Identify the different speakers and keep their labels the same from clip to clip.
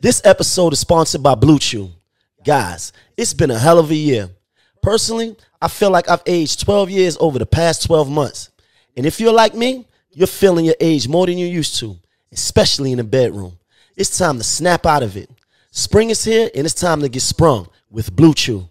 Speaker 1: This episode is sponsored by Blue Chew. Guys, it's been a hell of a year. Personally, I feel like I've aged 12 years over the past 12 months. And if you're like me, you're feeling your age more than you used to, especially in the bedroom. It's time to snap out of it. Spring is here and it's time to get sprung with Blue Chew.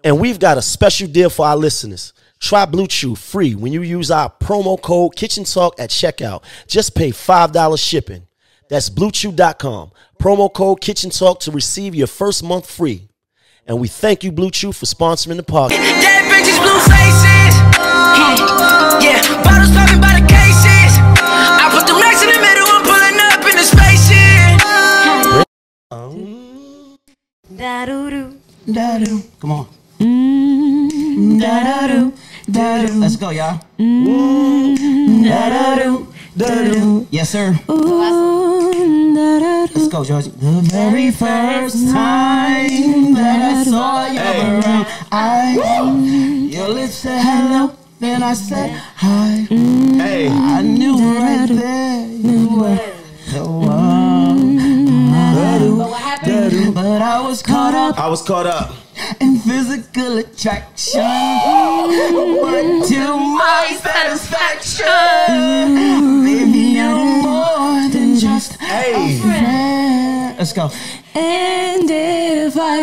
Speaker 1: And we've got a special deal for our listeners. Try Blue Chew free when you use our promo code Kitchen Talk at checkout. Just pay $5 shipping. That's BlueChew.com. Promo code Kitchen Talk to receive your first month free. And we thank you, Blue Chew, for sponsoring the podcast.
Speaker 2: Dead bitches, blue faces. Yeah, bottles popping by the cases. I put the max in the middle and pulling up in the spaceship.
Speaker 3: Da-doo-doo.
Speaker 4: Da-doo. Come on.
Speaker 3: Da-da-doo. Da-doo.
Speaker 4: Let's go, y'all.
Speaker 3: Da-da-doo.
Speaker 4: Da-doo. Yes, sir. Let's go, George. The very first time that I saw you around, your lips said hello, then I said hi. I knew right there you were the one. But I was caught up in physical attraction, but to my satisfaction, baby, you're more than just a friend. Let's go.
Speaker 3: And if I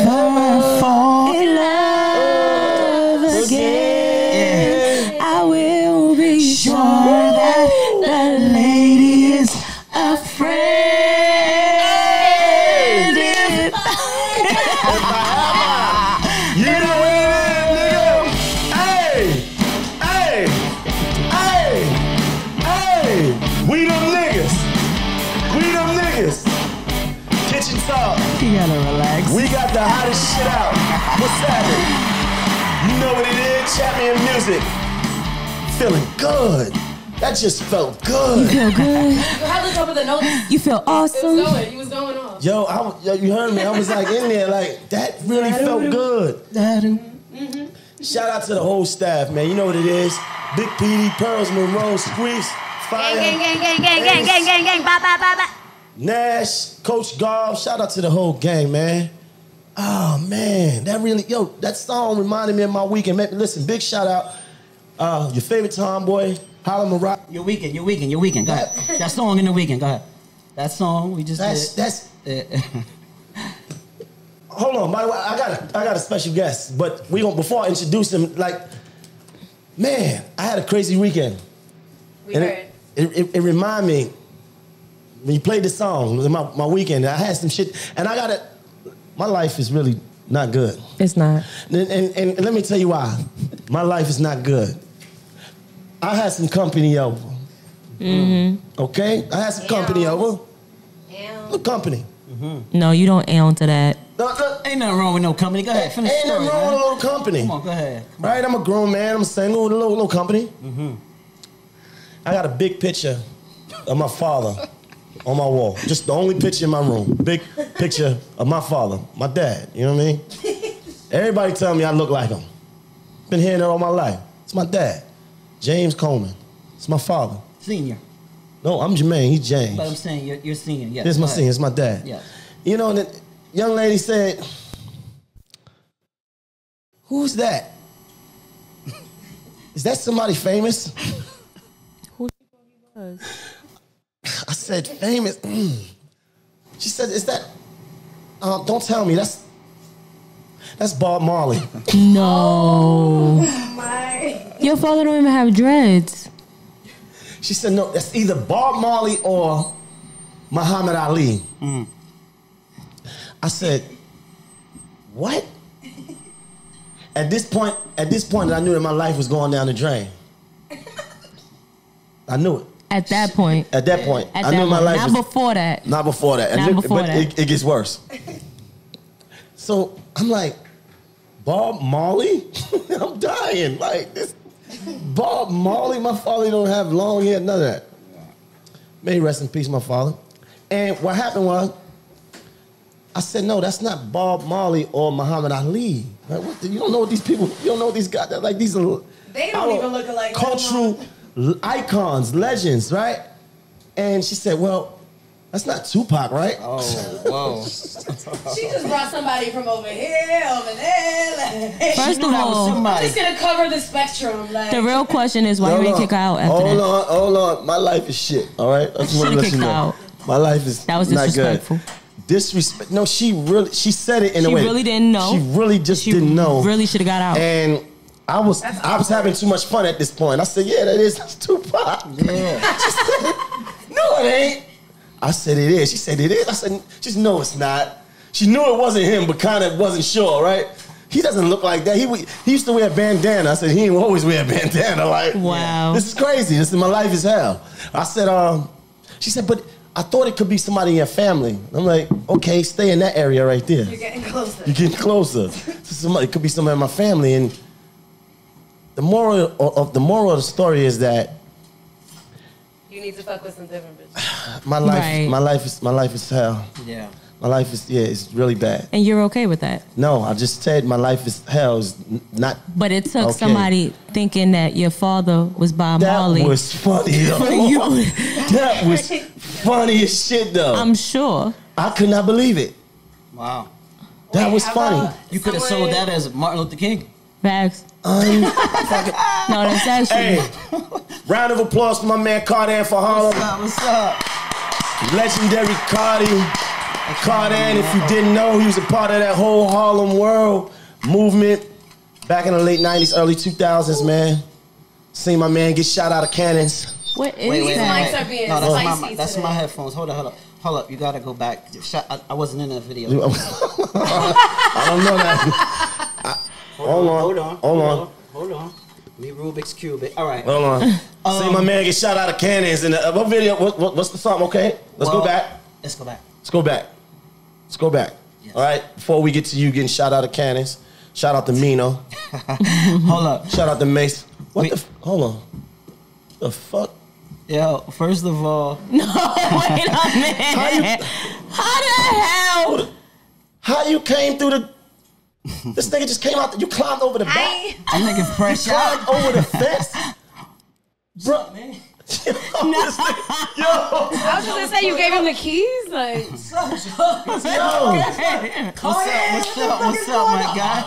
Speaker 3: ever fall in love again, I will be sure that the lady is a friend.
Speaker 4: You gotta relax.
Speaker 1: We got the hottest shit out. What's happening? You know what it is? Champion music. Feeling good. That just felt good.
Speaker 3: You feel good.
Speaker 5: How the top of the notes?
Speaker 3: You feel awesome.
Speaker 5: He was going off.
Speaker 1: Yo, you heard me. I was like in there like, that really felt good. Shout out to the whole staff, man. You know what it is. Big PD, Pearls, Monroe, Squeeze, Fire.
Speaker 3: Gang. Bye.
Speaker 1: Nash, Coach Garv, shout out to the whole gang, man. Oh, man, that song reminded me of my weekend. Listen, big shout out. Your favorite tomboy, Harlem Rock.
Speaker 4: Your weekend. Go ahead. That song in the weekend, go ahead. That song we just did.
Speaker 1: Hold on, by the way, I got a special guest, but before I introduce him, man, I had a crazy weekend. It reminded me. When you played this song, my weekend, I had some shit, and my life is really not good.
Speaker 3: It's not.
Speaker 1: And let me tell you why. My life is not good. I had some company over. Okay? I had some company over. What company?
Speaker 3: No, you don't own to that.
Speaker 1: No,
Speaker 4: ain't nothing wrong with no company. Go ahead, finish the story,
Speaker 1: ain't nothing wrong with a little company.
Speaker 4: Come on, go ahead.
Speaker 1: Right? I'm a grown man. I'm single with a little company. I got a big picture of my father on my wall. Just the only picture in my room. Big picture of my father, my dad. You know what I mean? Everybody tell me I look like him. Been hearing that all my life. It's my dad, James Coleman. It's my father.
Speaker 4: Senior.
Speaker 1: No, I'm Jermaine. He's James.
Speaker 4: But I'm saying you're senior. Yeah.
Speaker 1: This is my senior. It's my dad.
Speaker 4: Yeah.
Speaker 1: You know, the young lady said, "Who's that? Is that somebody famous?"
Speaker 3: Who was?
Speaker 1: I said, famous. She said, is that, don't tell me, that's Bob Marley.
Speaker 3: No. Your father don't even have dreads.
Speaker 1: She said, no, that's either Bob Marley or Muhammad Ali. I said, what? At this point, I knew that my life was going down the drain. I knew it.
Speaker 3: At that point.
Speaker 1: I knew my life was...
Speaker 3: Not before that.
Speaker 1: Not before that. It gets worse. So I'm like, Bob Marley? I'm dying. Like, this Bob Marley? My father don't have long hair, none of that. May he rest in peace, my father. And what happened was, I said, no, that's not Bob Marley or Muhammad Ali. Like, you don't know what these people, you don't know what these guys, like these are...
Speaker 5: They don't even look alike.
Speaker 1: Cultural icons, legends, right? And she said, well, That's not Tupac, right?
Speaker 4: Oh, whoa.
Speaker 5: She just brought somebody from over here, over there. Like,
Speaker 3: First of all,
Speaker 5: I'm just gonna cover the spectrum. Like.
Speaker 3: the real question is why you didn't kick her out after that.
Speaker 1: Hold on. My life is shit. All right, I just want to let you know.
Speaker 3: Out.
Speaker 1: My life is
Speaker 3: That was
Speaker 1: not
Speaker 3: disrespectful.
Speaker 1: good. Disrespect. No, she said it in a way.
Speaker 3: She really didn't know.
Speaker 1: She really just didn't know.
Speaker 3: Really should have got out.
Speaker 1: And I was having too much fun at this point. I said, yeah, that's Tupac.
Speaker 4: Yeah.
Speaker 1: She said, no, it ain't. I said, it is. She said, it is. I said, just no, it's not. She knew it wasn't him, but kind of wasn't sure, right? He doesn't look like that. He used to wear a bandana. I said, he ain't always wear a bandana. Like,
Speaker 3: wow.
Speaker 1: This is crazy. This is my life is hell. I said, she said, but I thought it could be somebody in your family. I'm like, okay, stay in that area right there.
Speaker 5: You're getting closer.
Speaker 1: You're getting closer. It could be somebody in my family. And the moral of the story is that
Speaker 5: You need to fuck with some different bitches.
Speaker 1: my life is hell.
Speaker 4: Yeah.
Speaker 1: My life is it's really bad.
Speaker 3: And you're okay with that?
Speaker 1: No, I just said my life is hell is not.
Speaker 3: But it took
Speaker 1: okay.
Speaker 3: somebody thinking that your father was Bob Marley.
Speaker 1: That was funny though. That was funny as shit though.
Speaker 3: I'm sure.
Speaker 1: I could not believe it.
Speaker 4: Wow.
Speaker 1: That was funny.
Speaker 4: You could have sold that as Martin Luther King.
Speaker 3: Facts. No, that's actually.
Speaker 1: Hey, round of applause for my man Cardan for Harlem.
Speaker 4: What's up?
Speaker 1: Legendary Cardan, if you didn't know, he was a part of that whole Harlem World movement back in the late 90s, early 2000s, man. Seen my man get shot out of cannons.
Speaker 3: What is
Speaker 4: Wait,
Speaker 3: that?
Speaker 5: Mics are being
Speaker 4: no,
Speaker 5: spicy
Speaker 4: that's
Speaker 5: today.
Speaker 4: my headphones. Hold up. You gotta go back. I wasn't in that video.
Speaker 1: I don't know that. Hold on.
Speaker 4: Me Rubik's Cube. All right.
Speaker 1: Hold on. See my man get shot out of cannons in the what video? What's the song? Okay, let's go back.
Speaker 4: Let's go back. Yes.
Speaker 1: All right. Before we get to you getting shot out of cannons, shout out to Maino.
Speaker 4: Hold up.
Speaker 1: Shout out to Mase. Hold on. The fuck?
Speaker 4: Yo, first of all.
Speaker 3: No, wait a minute. How the hell?
Speaker 1: How you came through the... This nigga just came out. You climbed over the back.
Speaker 4: I'm nigga fresh out.
Speaker 1: Climbed over the fence. Bro, man. Yo,
Speaker 5: I was just gonna say you gave him the keys, like.
Speaker 4: What's up, my guy?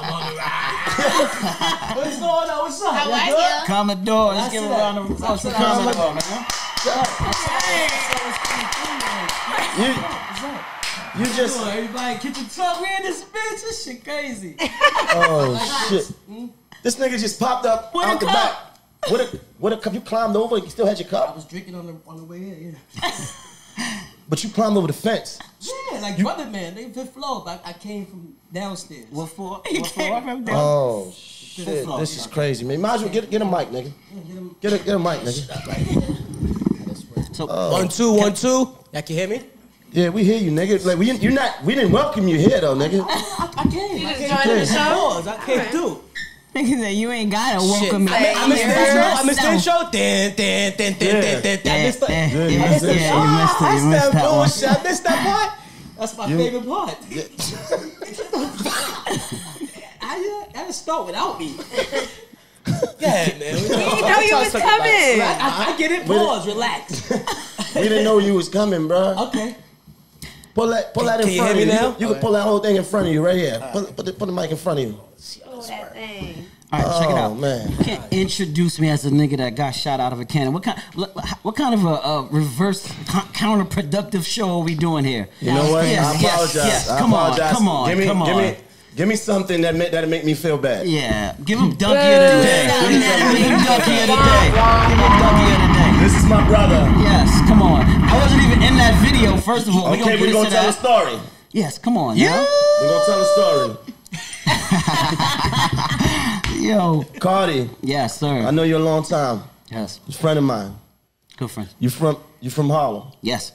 Speaker 5: What's going on? What's up? How are you?
Speaker 4: Commodore. Let's give a round of applause for Commodore, man.
Speaker 1: You just...
Speaker 4: Everybody get your tongue. We in this bitch. This shit crazy.
Speaker 1: Oh, shit. This nigga just popped up out the back. What a cup? You climbed over? You still had your cup?
Speaker 4: I was drinking on the way here, yeah.
Speaker 1: But you climbed over the fence.
Speaker 6: Yeah, like Brother Man, they fifth floor. But I came from downstairs.
Speaker 4: What for?
Speaker 1: Oh, shit. This is crazy, man. Might as well get a mic, nigga. Get a mic, nigga.
Speaker 6: So 1 2 1 2. Y'all can hear me?
Speaker 1: Yeah, we hear you, nigga. Like we didn't welcome you here though, nigga.
Speaker 6: I came.
Speaker 5: You just joined the show?
Speaker 6: I came through.
Speaker 3: Nigga said you ain't gotta welcome me.
Speaker 6: I missed the intro. I missed that part. That's my favorite part. I didn't start without me. Yeah, man.
Speaker 5: We didn't know you was coming.
Speaker 6: I get it. Pause. Relax.
Speaker 1: We didn't know you was coming, bro.
Speaker 6: Okay.
Speaker 1: Pull that in
Speaker 6: you
Speaker 1: front
Speaker 6: hear
Speaker 1: of
Speaker 6: me
Speaker 1: you.
Speaker 6: now?
Speaker 1: You can pull that whole thing in front of you right here. Put the mic in front of you.
Speaker 5: Oh, that thing.
Speaker 4: All right, check it out.
Speaker 1: Oh, man.
Speaker 4: You can't introduce me as a nigga that got shot out of a cannon. What kind of a reverse counterproductive show are we doing here?
Speaker 1: You know what?
Speaker 4: Yes,
Speaker 1: I apologize.
Speaker 4: yes.
Speaker 1: I
Speaker 4: Come
Speaker 1: apologize.
Speaker 4: on.
Speaker 1: Give me something that make me feel bad.
Speaker 4: Yeah, give him Donkey of the Day. Give him Donkey of the Day. Give him Donkey of the Day.
Speaker 1: This is my brother.
Speaker 4: Yes, come on. I wasn't even in that video, first of all.
Speaker 1: Okay, we're gonna tell a story.
Speaker 4: Yes, come on. Yeah.
Speaker 1: We're gonna tell a story.
Speaker 4: Yo.
Speaker 1: Cardi.
Speaker 4: Yes, sir.
Speaker 1: I know you a long time.
Speaker 4: Yes.
Speaker 1: You're a friend of mine.
Speaker 4: Good friend.
Speaker 1: You from Harlem.
Speaker 4: Yes.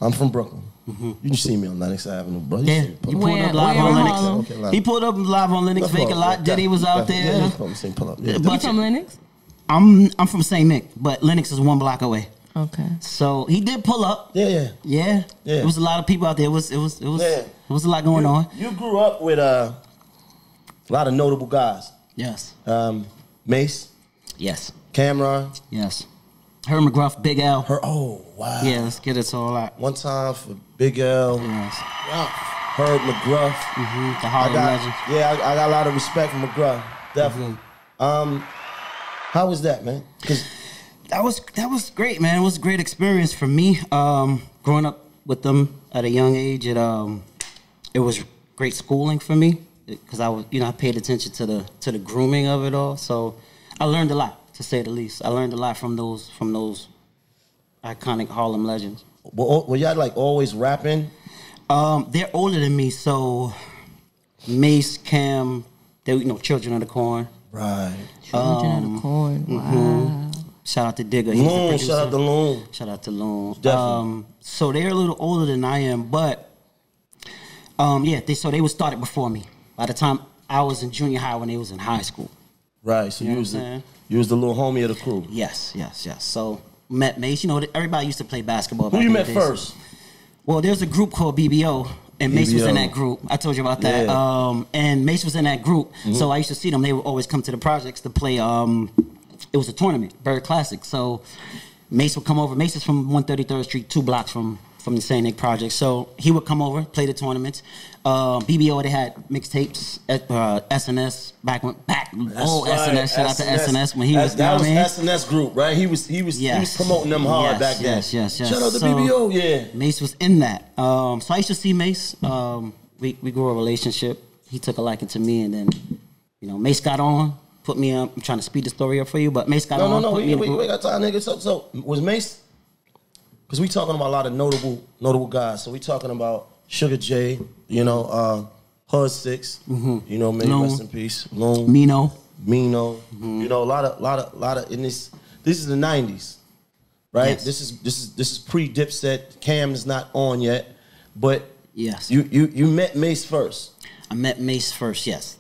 Speaker 1: I'm from Brooklyn. You can see me on Lennox Avenue, bro.
Speaker 4: Yeah, he pulled up live on Lennox. He pulled up live on Lennox, vacant lot. Diddy was out there.
Speaker 1: Yeah, pull up. Yeah.
Speaker 3: You from Lennox?
Speaker 4: I'm from St. Nick, but Lennox is 1 block away.
Speaker 3: Okay.
Speaker 4: So he did pull up.
Speaker 1: Yeah.
Speaker 4: There was a lot of people out there. It was a lot going on.
Speaker 1: You grew up with a lot of notable guys.
Speaker 4: Yes.
Speaker 1: Mase.
Speaker 4: Yes.
Speaker 1: Cameron.
Speaker 4: Yes.
Speaker 6: Her McGruff, Big L.
Speaker 1: Oh, wow.
Speaker 6: Yeah, let's get it all out.
Speaker 1: One time for Big L.
Speaker 6: Yes.
Speaker 1: Wow. Herb McGruff.
Speaker 6: The Harlem legend.
Speaker 1: Yeah, I got a lot of respect for McGruff. Definitely. How was that, man?
Speaker 6: That was great, man. It was a great experience for me. Growing up with them at a young age, it was great schooling for me because I paid attention to the grooming of it all. So I learned a lot, to say the least. I learned a lot from those iconic Harlem legends.
Speaker 1: Were y'all like always rapping?
Speaker 6: They're older than me, so Mase, Cam, they Children of the Corn.
Speaker 1: Right.
Speaker 3: Children of the Corn. Wow.
Speaker 6: Shout out to Digger.
Speaker 1: Loon. Shout out to Loon.
Speaker 6: Shout out to Loon.
Speaker 1: Definitely.
Speaker 6: So they're a little older than I am, but they were started before me. By the time I was in junior high, when they was in high school.
Speaker 1: Right. So you was the little homie of the crew.
Speaker 6: Yes. So met Mase. Everybody used to play basketball.
Speaker 1: Who you met first?
Speaker 6: Well, there's a group called BBO. And Mase was in that group. I told you about that.
Speaker 1: Yeah.
Speaker 6: And Mase was in that group. So I used to see them. They would always come to the projects to play. It was a tournament, Bird Classic. So Mase would come over. Mase is from 133rd Street, 2 blocks from the St. Nick Project. So he would come over, play the tournaments. BBO, they had mixtapes, SNS, old SNS. Shout out to SNS when he was
Speaker 1: that
Speaker 6: down
Speaker 1: was SNS group, right? He was promoting them hard back then.
Speaker 6: Yes.
Speaker 1: Shout out to BBO, yeah.
Speaker 6: Mace was in that. So I used to see Mase. We grew a relationship. He took a liking to me, and then Mase got on, put me up. I'm trying to speed the story up for you, but Mase got on.
Speaker 1: No, we got time, nigga. So was Mase? Because we talking about a lot of notable guys. So we talking about Sugar J, Hud 6, may rest in peace. Loon,
Speaker 6: Maino.
Speaker 1: A lot of in this is the 90s, right?
Speaker 6: Yes.
Speaker 1: This is pre Dipset. Cam is not on yet, but
Speaker 6: yes,
Speaker 1: you met Mase first.
Speaker 6: I met Mase first, yes.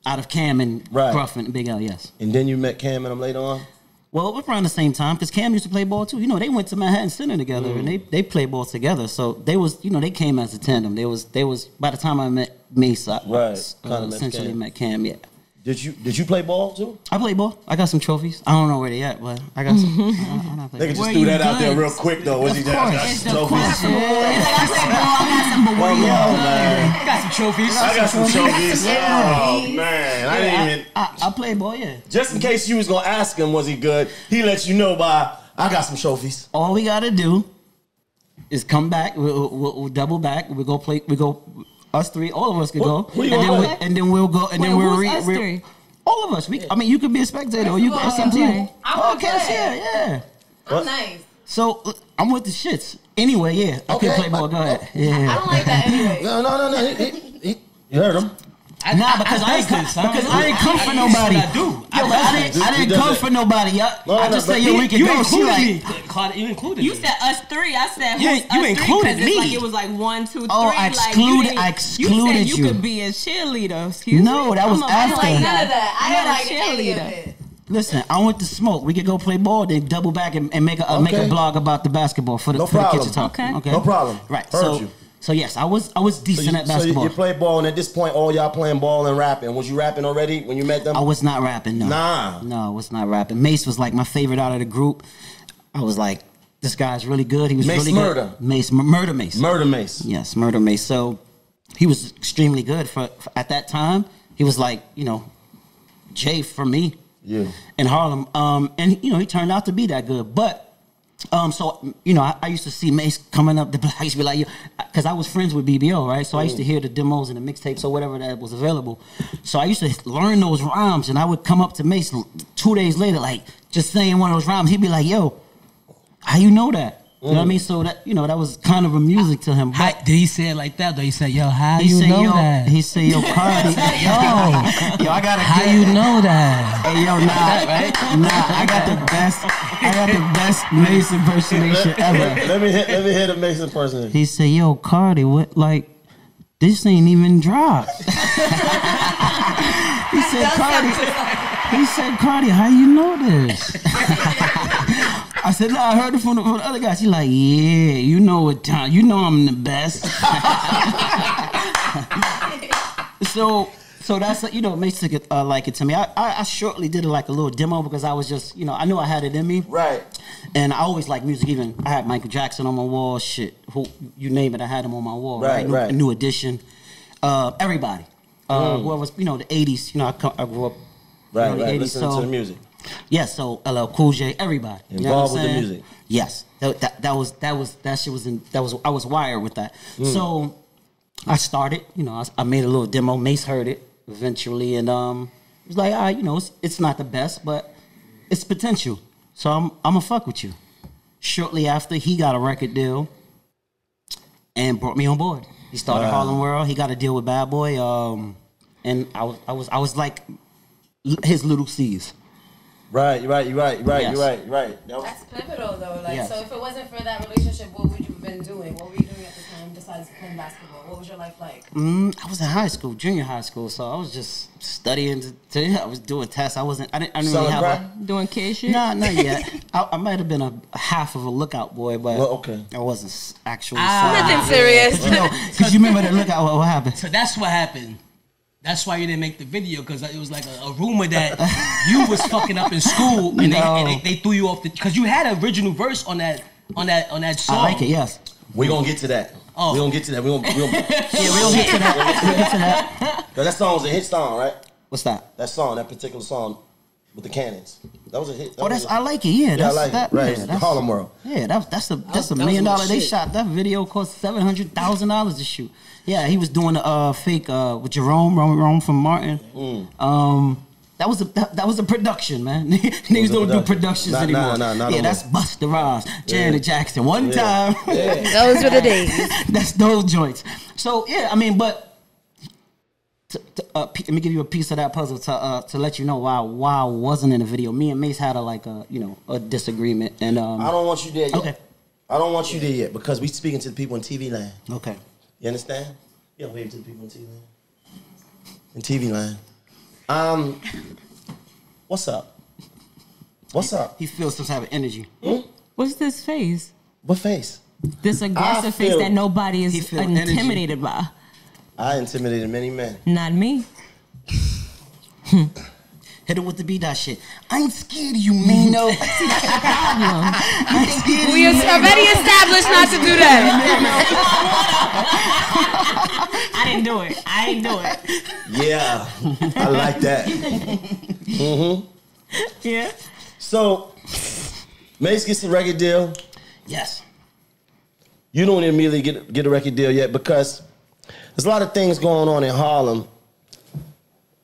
Speaker 6: Out of Cam and Gruff and Big L, yes.
Speaker 1: And then you met Cam and them later on?
Speaker 6: Well, it was around the same time because Cam used to play ball too. They went to Manhattan Center together and they played ball together. So they was, they came as a tandem. They was by the time I met Mase, I essentially met Cam, yeah.
Speaker 1: Did you play ball too?
Speaker 6: I played ball. I got some trophies. I don't know where they at, but I got some.
Speaker 1: Nigga just threw that out there real quick though. Was he just
Speaker 3: It's the question.
Speaker 6: I got some trophies.
Speaker 1: I got some trophies. Oh man, I didn't even.
Speaker 6: I played ball, yeah.
Speaker 1: Just in case you was gonna ask him, was he good? He let you know by I got some trophies.
Speaker 6: All we gotta do is come back. We'll double back. We go play. We go. Us three, all of us could go, and then we'll go, and then we'll
Speaker 3: us three?
Speaker 6: All of us. You could be a spectator, or you could SMT.
Speaker 5: Okay.
Speaker 6: Yeah.
Speaker 5: I'm nice.
Speaker 6: So I'm with the shits. Anyway, yeah, I can play ball. Go ahead. Yeah.
Speaker 5: I don't like that anyway.
Speaker 1: No. You heard him.
Speaker 6: Because I ain't come for nobody. I didn't come for nobody. I just said, we can go. She like,
Speaker 3: Claudia, you included me. You said us three. I said,
Speaker 6: you included me.
Speaker 3: It was like 1, 2, 3.
Speaker 6: Oh, I excluded you.
Speaker 3: You said you could be a cheerleader. Excuse me.
Speaker 6: No, that was after.
Speaker 5: I don't like none of that. I don't like any of
Speaker 3: cheerleader.
Speaker 5: it.
Speaker 6: Listen, I went to smoke. We could go play ball, then double back and make a blog about the basketball for the kitchen talk.
Speaker 3: Okay.
Speaker 1: No problem.
Speaker 6: Right.
Speaker 1: Heard you.
Speaker 6: So yes, I was decent at basketball.
Speaker 1: So you play ball, and at this point, all y'all playing ball and rapping. Was you rapping already when you met them?
Speaker 6: I was not rapping. No.
Speaker 1: Nah.
Speaker 6: No, I was not rapping. Mase was like my favorite out of the group. I was like, this guy's really good. He was
Speaker 1: Mase
Speaker 6: really
Speaker 1: Murder.
Speaker 6: good. Murder Mase.
Speaker 1: Murder Mase.
Speaker 6: Yes, Murder Mase. So he was extremely good for at that time. He was like, Jay for me.
Speaker 1: Yeah.
Speaker 6: In Harlem. And he turned out to be that good. But I used to see Mase coming up. I used to be like, because I was friends with BBO, right? So I used to hear the demos and the mixtapes or whatever that was available. So I used to learn those rhymes, and I would come up to Mase 2 days later, like just saying one of those rhymes. He'd be like, "Yo, how you know that?" You know what I mean? So that that was kind of a music to him. But
Speaker 4: Did he say it like that? Though he said, "Yo, how you know that?"
Speaker 6: He said, "Yo, Cardi, yo, I got
Speaker 4: how you know that?"
Speaker 6: Hey, yo, I got the best Mase impersonation ever.
Speaker 1: Let me hear the Mase impersonation.
Speaker 6: He said, "Yo, Cardi, what? Like, this ain't even dropped." He said, Cardi, how you know this? I said, no, I heard it from the other guys. She's like, yeah, you know what time. You know I'm the best. So So that's Mase took it like it to me. I shortly did like a little demo because I was just I knew I had it in me.
Speaker 1: Right.
Speaker 6: And I always like music. Even I had Michael Jackson on my wall. Shit, who you name it, I had him on my wall. Right. New Edition. Everybody. Whoever's the 80s. I grew up.
Speaker 1: Right.
Speaker 6: The 80s,
Speaker 1: Listening to the music.
Speaker 6: Yes. So LL Cool J. Everybody
Speaker 1: involved with the music.
Speaker 6: Yes. That shit was in. I was wired with that. So I started. I made a little demo. Mase heard it eventually, and it was like, it's not the best, but it's potential. So I'm gonna fuck with you. Shortly after, he got a record deal and brought me on board. He started Harlem World. He got a deal with Bad Boy, and I was like his little C's.
Speaker 1: Right. You're right.
Speaker 5: That's pivotal though. So if it wasn't for that relationship, what would you have been doing? What were you doing at the time besides playing basketball? What was your life like?
Speaker 6: I was in high school, junior high school, so I was just studying. I was doing tests. I didn't really have
Speaker 3: doing kid shit.
Speaker 6: Nah, not yet. I might have been a half of a lookout boy, but I wasn't actually.
Speaker 5: Nothing serious.
Speaker 6: Because you remember the lookout. What happened?
Speaker 7: So that's what happened. That's why you didn't make the video, because it was like a rumor that you was fucking up in school, and they threw you off because you had an original verse on that song.
Speaker 6: I like it. Yes.
Speaker 1: We're gonna get to that.
Speaker 6: Oh.
Speaker 1: We're gonna get to that. We'll
Speaker 6: get to that. We'll get to that.
Speaker 1: Cause that song was a hit song, right?
Speaker 6: What's that?
Speaker 1: That song, that particular song with the Cannons. That was a hit.
Speaker 6: I like it. Yeah,
Speaker 1: I like it. Right,
Speaker 6: that's
Speaker 1: Harlem World.
Speaker 6: Yeah, that's $1 million. They shot that video. Cost $700,000 to shoot. Yeah, he was doing a fake with Jerome from Martin. That was a production, man. Niggas don't do productions anymore. Yeah, that's Busta Rhymes, Janet Jackson. One time.
Speaker 5: Yeah. Those were the days.
Speaker 6: That's those joints. So yeah, I mean, but let me give you a piece of that puzzle to let you know why I wasn't in the video. Me and Mase had a disagreement, and
Speaker 1: I don't want you there yet.
Speaker 6: Okay.
Speaker 1: I don't want you there yet because we speaking to the people in TV land.
Speaker 6: Okay.
Speaker 1: You understand? Yeah, wave to the people in TV land. In TV land. What's up? What's up?
Speaker 6: He feels some type of energy.
Speaker 3: What's this face?
Speaker 1: What face?
Speaker 3: This aggressive face that nobody is intimidated by.
Speaker 1: I intimidated many men.
Speaker 3: Not me.
Speaker 6: Hit it with the B-dot shit. I ain't scared of you, Maino.
Speaker 3: See, that's the problem.
Speaker 5: We already established not to do that.
Speaker 3: I didn't do it. I ain't do it.
Speaker 1: Yeah, I like that.
Speaker 3: Yeah.
Speaker 1: So, Mase gets the record deal.
Speaker 6: Yes.
Speaker 1: You don't immediately get a record deal yet because there's a lot of things going on in Harlem,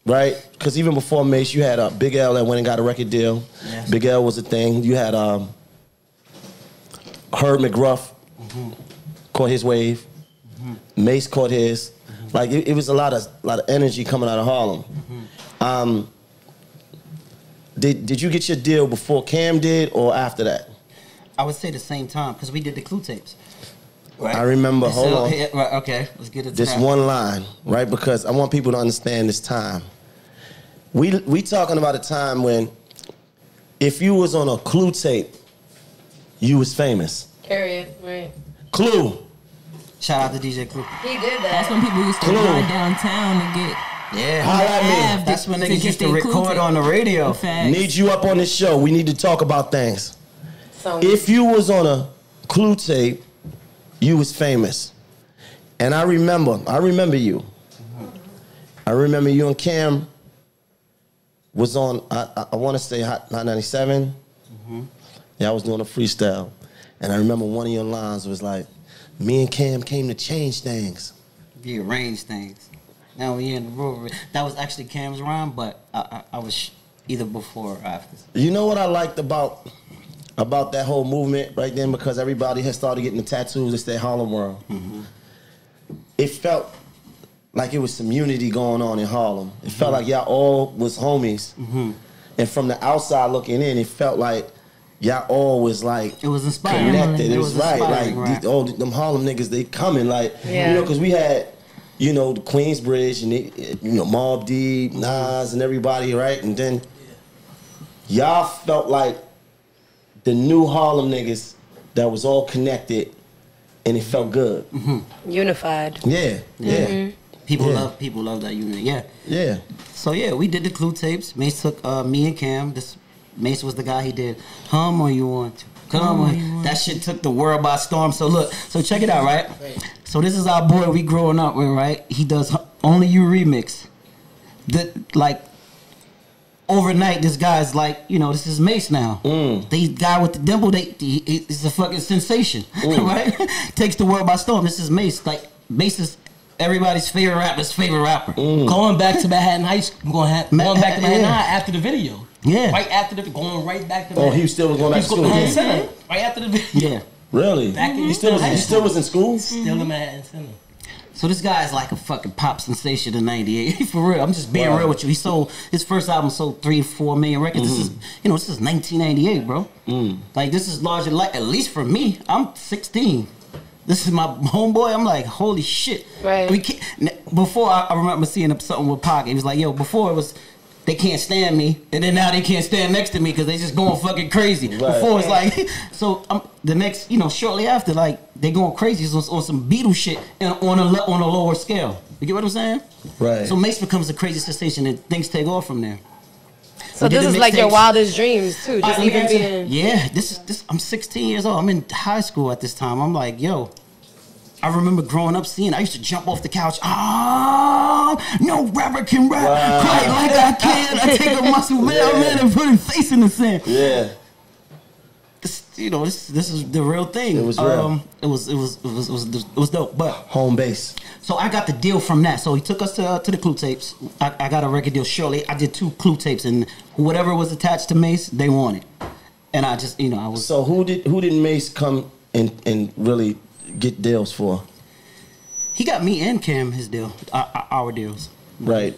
Speaker 1: right? Because even before Mase, you had Big L that went and got a record deal. Yes. Big L was a thing. You had Herb McGruff caught his wave. Mase caught his. Like it was a lot of energy coming out of Harlem. Did you get your deal before Cam did or after that?
Speaker 6: I would say the same time because we did the Clue tapes. Right.
Speaker 1: I remember. Hold on.
Speaker 6: Right, okay, let's get it.
Speaker 1: This one line, right? Because I want people to understand this time. We talking about a time when, if you was on a Clue tape, you was famous.
Speaker 5: Period. Right.
Speaker 1: Clue.
Speaker 6: Shout out to DJ Clue.
Speaker 5: He did that.
Speaker 3: That's when people used to ride downtown to get.
Speaker 6: Yeah, that's when niggas used to record on the radio.
Speaker 1: Need you up on this show. We need to talk about things. If you was on a Clue tape, you was famous. And I remember you. I remember you and Cam was on, I want to say Hot 97. Yeah, I was doing a freestyle. And I remember one of your lines was like, me and Cam came to change things.
Speaker 6: Rearrange things. Now we in the room. That was actually Cam's rhyme, but I was either before or after.
Speaker 1: You know what I liked about that whole movement right then? Because everybody had started getting the tattoos that said Harlem World. It felt like it was some unity going on in Harlem. It felt like y'all all was homies. And from the outside looking in, it felt like y'all all was like,
Speaker 6: it was inspiring.
Speaker 1: Connected. It was right. Like them Harlem niggas, they coming like, you know, because we had, you know, the Queensbridge and Mobb Deep, Nas and everybody, right? And then y'all felt like the new Harlem niggas that was all connected and it felt good.
Speaker 5: Unified.
Speaker 1: Yeah.
Speaker 6: People love that unit. Yeah.
Speaker 1: Yeah.
Speaker 6: So yeah, we did the Clue tapes. Mase took me and Cam. Mase was the guy. He did Hum or You Want To. Come on. That shit took the world by storm. So look, check it out, right? So this is our boy we growing up with, right? He does Only You remix. Overnight, this guy's like, this is Mase now. The guy with the dimple, he's a fucking sensation, right? Takes the world by storm. This is Mase. Like, Mase is everybody's favorite rapper.
Speaker 7: Going back to Manhattan High School, going back to Manhattan High after the video.
Speaker 6: Yeah.
Speaker 7: Right after going right back to
Speaker 1: he still was going back to school.
Speaker 7: Manhattan Center. Right after the video.
Speaker 6: Yeah.
Speaker 1: Really? He still was in school?
Speaker 7: Still in Manhattan Center.
Speaker 6: So this guy is like a fucking pop sensation in '98. For real, I'm just being real with you. His first album sold 3-4 million records. This is 1998, bro. Like this is larger, like at least for me. I'm 16. This is my homeboy. I'm like, holy shit.
Speaker 5: Right.
Speaker 6: Before I remember seeing something with Pac. He was like, yo, before it was they can't stand me, and then now they can't stand next to me because they just going fucking crazy. Right. Before it's like, so the next, shortly after, like they going crazy on some Beatles shit and on a lower scale. You get what I'm saying? Right. So Mase becomes a crazy sensation and things take off from there.
Speaker 5: So this is like your wildest dreams too, just even being.
Speaker 6: Yeah, this. I'm 16 years old. I'm in high school at this time. I'm like, yo. I remember growing up seeing. I used to jump off the couch. No rapper can rap quite like I can. I take a muscle man and put his face in the sand. Yeah. This is the real thing. It was real. It was dope. But
Speaker 1: home base.
Speaker 6: So I got the deal from that. So he took us to the Clue tapes. I got a record deal shortly. I did 2 Clue tapes, and whatever was attached to Mase, they wanted. And I just, I was.
Speaker 1: So who did Mase come and really get deals for?
Speaker 6: He got me and Cam his deal, our deals.
Speaker 1: Right.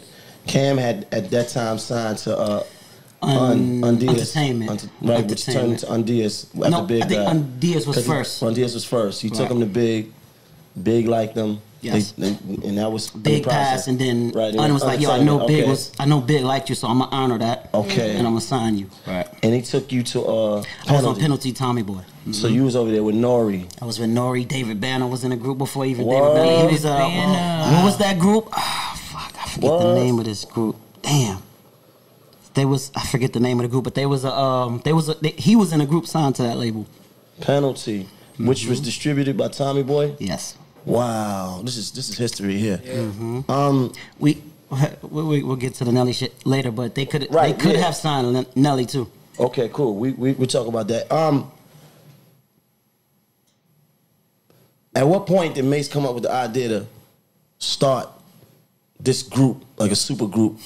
Speaker 1: Cam had at that time signed to Undias.
Speaker 6: Entertainment.
Speaker 1: Right, which turned into Undias after Big.
Speaker 6: I think Undias was first.
Speaker 1: Undias was first. He took him to Big. Big liked them. Yes. And that was
Speaker 6: Big pass, and then Un was like, yo, I know Big liked you, so I'm gonna honor that. Okay. And I'm gonna sign you. Right.
Speaker 1: And he took you to
Speaker 6: I was on Penalty, Tommy Boy.
Speaker 1: So you was over there with Nori.
Speaker 6: I was with Nori. David Banner was in the group before even David Banner. He was what was that group? Fuck, I forget the name of this group. Damn. I forget the name of the group, but he was in a group signed to that label.
Speaker 1: Penalty, which was distributed by Tommy Boy?
Speaker 6: Yes.
Speaker 1: Wow, this is history here.
Speaker 6: Yeah. We'll get to the Nelly shit later, but they could have signed Nelly too.
Speaker 1: Okay, cool. We talk about that. At what point did Mase come up with the idea to start this group, like a super group,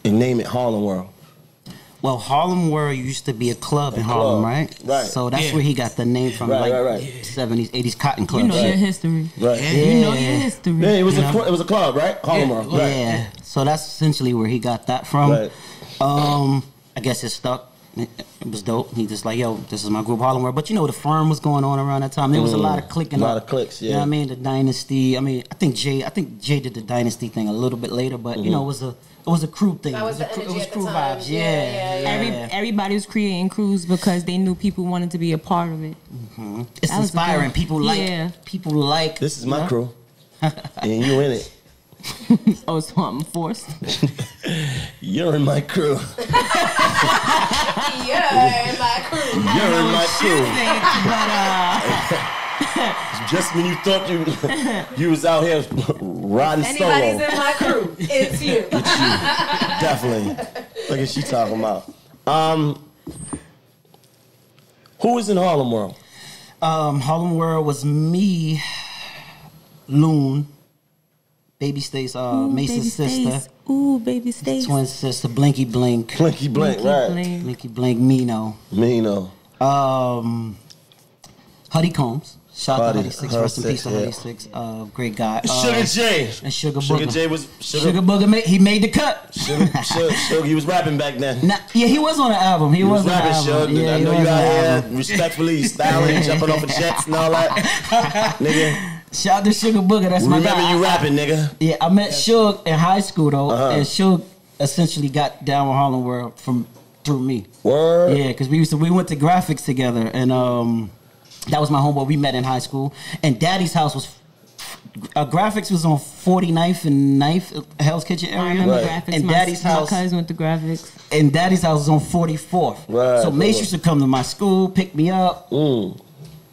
Speaker 1: and name it Harlem World?
Speaker 6: Well, Harlem World used to be a club in Harlem, right? Right. So that's where he got the name from, 70s, 80s Cotton Club.
Speaker 3: You know your history.
Speaker 1: Right.
Speaker 3: Yeah. You know your history.
Speaker 1: Yeah, it was a club, right? Harlem World. Right.
Speaker 6: Yeah. So that's essentially where he got that from. Right. I guess it stuck. It was dope. He just like, yo, this is my group, Harlem World. But the firm was going on around that time. There was a lot of clicking.
Speaker 1: A lot of clicks, yeah.
Speaker 6: You know what I mean? The Dynasty. I mean, I think Jay did the Dynasty thing a little bit later, but it was a crew thing.
Speaker 5: That was
Speaker 6: it was crew vibes.
Speaker 5: Yeah.
Speaker 3: Everybody was creating crews because they knew people wanted to be a part of it.
Speaker 6: Mm-hmm. It's inspiring. People like.
Speaker 1: This is my crew, and you in it.
Speaker 3: Oh, so I'm forced.
Speaker 1: You're in my crew.
Speaker 5: You're in my crew.
Speaker 1: You're in my crew. Just when you thought you was out here riding solo.
Speaker 5: Anybody's in my crew, it's you.
Speaker 1: It's you. Definitely. Look at she talking about. Who was in Harlem World?
Speaker 6: Harlem World was me, Loon, Baby Stace, Mace's sister.
Speaker 3: Ooh, Baby Stace.
Speaker 6: Twin sister, Blinky Blink.
Speaker 1: Blinky Blink, right.
Speaker 6: Blinky Blink, Maino. Huddy Combs. Shout out to Huddy Six. Rest in peace to Huddy Six. Great guy.
Speaker 1: Sugar J.
Speaker 6: And Sugar Booger.
Speaker 1: Sugar J was...
Speaker 6: Sugar Booger, he made the cut.
Speaker 1: Sugar, he was rapping back then.
Speaker 6: Yeah, he was on the album. He was rapping, Sugar.
Speaker 1: Yeah, I know you out here respectfully styling, jumping off of jets and all that. Nigga.
Speaker 6: Shout out to Sugar Booger. That's my guy.
Speaker 1: Remember you rapping, nigga.
Speaker 6: Yeah, I met Suge in high school, though. And Suge essentially got down with Harlem World through me.
Speaker 1: Word?
Speaker 6: Yeah, because we went to graphics together, and that was my homeboy. We met in high school, and Daddy's house was Graphics was on 49th and 9th, Hell's Kitchen area.
Speaker 3: I remember graphics.
Speaker 6: And Daddy's house.
Speaker 3: My cousin went to graphics.
Speaker 6: And Daddy's house was on 44th.
Speaker 1: Right.
Speaker 6: So Mase used to come to my school, pick me up.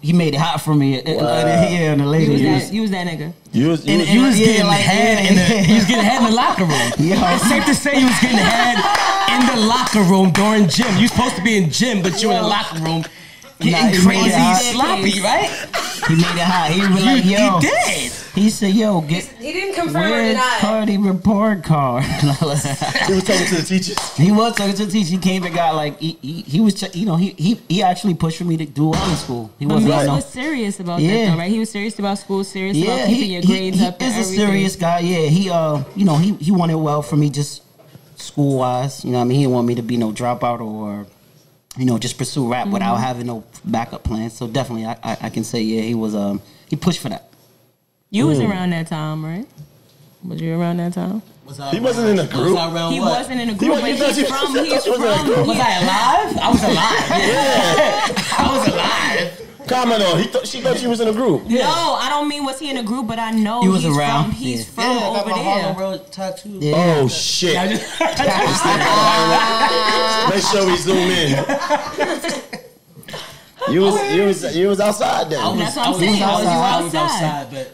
Speaker 6: He made it hot for me. Yeah, in the later years.
Speaker 3: You was that nigga.
Speaker 7: You was getting head in the locker room.
Speaker 6: Yeah.
Speaker 7: It's safe to say you was getting head in the locker room during gym. You supposed to be in gym, but you in the locker room getting crazy sloppy, right?
Speaker 6: He made it hot. He was like, yo.
Speaker 7: He did.
Speaker 6: He said, yo,
Speaker 5: He didn't confirm or
Speaker 6: where's
Speaker 5: deny.
Speaker 6: Cardi report card?
Speaker 1: He was talking to the teachers.
Speaker 6: He was talking to the teacher. He came and got like he was he actually pushed for me to do well in school. He
Speaker 3: But
Speaker 6: wasn't
Speaker 3: Mase
Speaker 6: like,
Speaker 3: was serious about that though, right? He was serious about school, serious about keeping your grades up and
Speaker 6: He is a
Speaker 3: everything.
Speaker 6: serious guy. Yeah, he he wanted well for me just school wise. You know what I mean? He didn't want me to be no dropout or just pursue rap without having no backup plans. So definitely I can say he was he pushed for that.
Speaker 3: You was around that time, right? Was you around that time?
Speaker 1: He wasn't in a group.
Speaker 3: He wasn't in a group, but he's from.
Speaker 7: Was I alive? I was alive. Yeah. I was alive.
Speaker 1: Commodore, she thought she was in a group.
Speaker 3: No, I don't mean was he in a group, but I know
Speaker 6: He was around.
Speaker 3: He's from over there.
Speaker 4: Road tattoo.
Speaker 6: Yeah.
Speaker 1: Oh shit! Make sure we zoom in. You was outside then.
Speaker 3: That's what I'm saying.
Speaker 7: I was
Speaker 3: outside.
Speaker 7: outside, but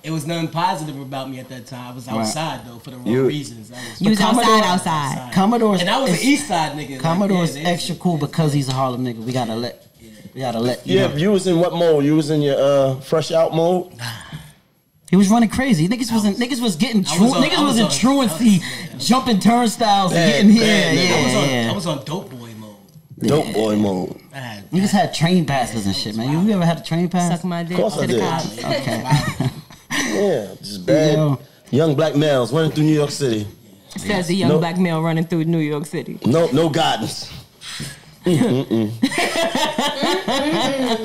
Speaker 7: it was nothing positive about me at that time. I was outside though for the wrong reasons.
Speaker 3: You was outside.
Speaker 6: Commodore's
Speaker 7: And I was an East Side nigga.
Speaker 6: Commodore's extra cool because he's a Harlem nigga. We gotta let you know.
Speaker 1: You was in what mode? You was in your fresh out mode?
Speaker 6: He was running crazy. Niggas was getting in truancy, jumping turnstiles, and getting here.
Speaker 7: I was on dope boy mode.
Speaker 1: Dope boy mode.
Speaker 6: Niggas had train passes and shit, man. You ever had a train pass?
Speaker 3: Suck my dick
Speaker 1: Of course
Speaker 3: to
Speaker 1: I
Speaker 3: the
Speaker 1: did.
Speaker 3: cops.
Speaker 6: Okay.
Speaker 1: Yeah, just bad young black males running through New York City.
Speaker 3: Says the young black male running through New York City.
Speaker 1: No guidance.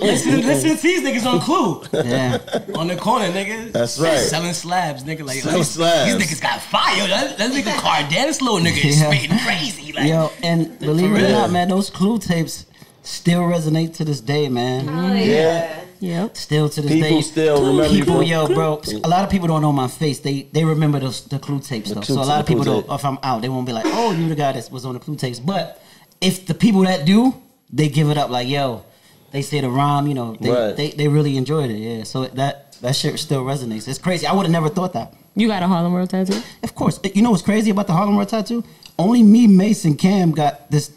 Speaker 7: Listen to these niggas on Clue.
Speaker 6: Yeah.
Speaker 7: On the corner, nigga.
Speaker 1: That's right.
Speaker 7: Selling slabs, nigga. Like
Speaker 1: Selling slabs.
Speaker 7: These niggas got fire. That nigga Cardan, this little nigga is spitting crazy. Like,
Speaker 6: Yo, and believe it or not, man, those Clue tapes still resonate to this day, man.
Speaker 5: Oh, yeah.
Speaker 3: Yep.
Speaker 6: Still to this day.
Speaker 1: People still remember
Speaker 6: People,
Speaker 1: you.
Speaker 6: yo, bro. A lot of people don't know my face. They remember the Clue tapes, though. So a lot of people don't. If I'm out, they won't be like, "Oh, you the guy that was on the Clue tapes." But if the people that do, they give it up. Like, yo, they say the rhyme. You know, they really enjoyed it. Yeah. So that shit still resonates. It's crazy. I would have never thought that.
Speaker 3: You got a Harlem World tattoo?
Speaker 6: Of course. You know what's crazy about the Harlem World tattoo? Only me, Mase, and Cam got this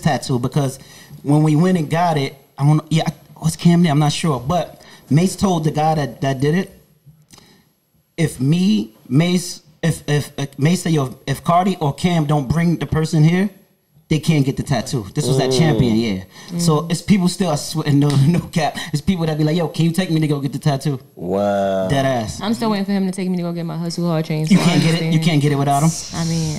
Speaker 6: tattoo because when we went and got it, what's Cam name? I'm not sure, but Mase told the guy that did it, if Mase say, yo, if Cardi or Cam don't bring the person here, they can't get the tattoo. This was at Champion, yeah. So it's people still, I swear, no cap. It's people that be like, yo, can you take me to go get the tattoo?
Speaker 1: Wow.
Speaker 6: Dead ass.
Speaker 3: I'm still waiting for him to take me to go get my Hustle Hard chain.
Speaker 6: You can't get it. You can't get it without him.
Speaker 3: I mean,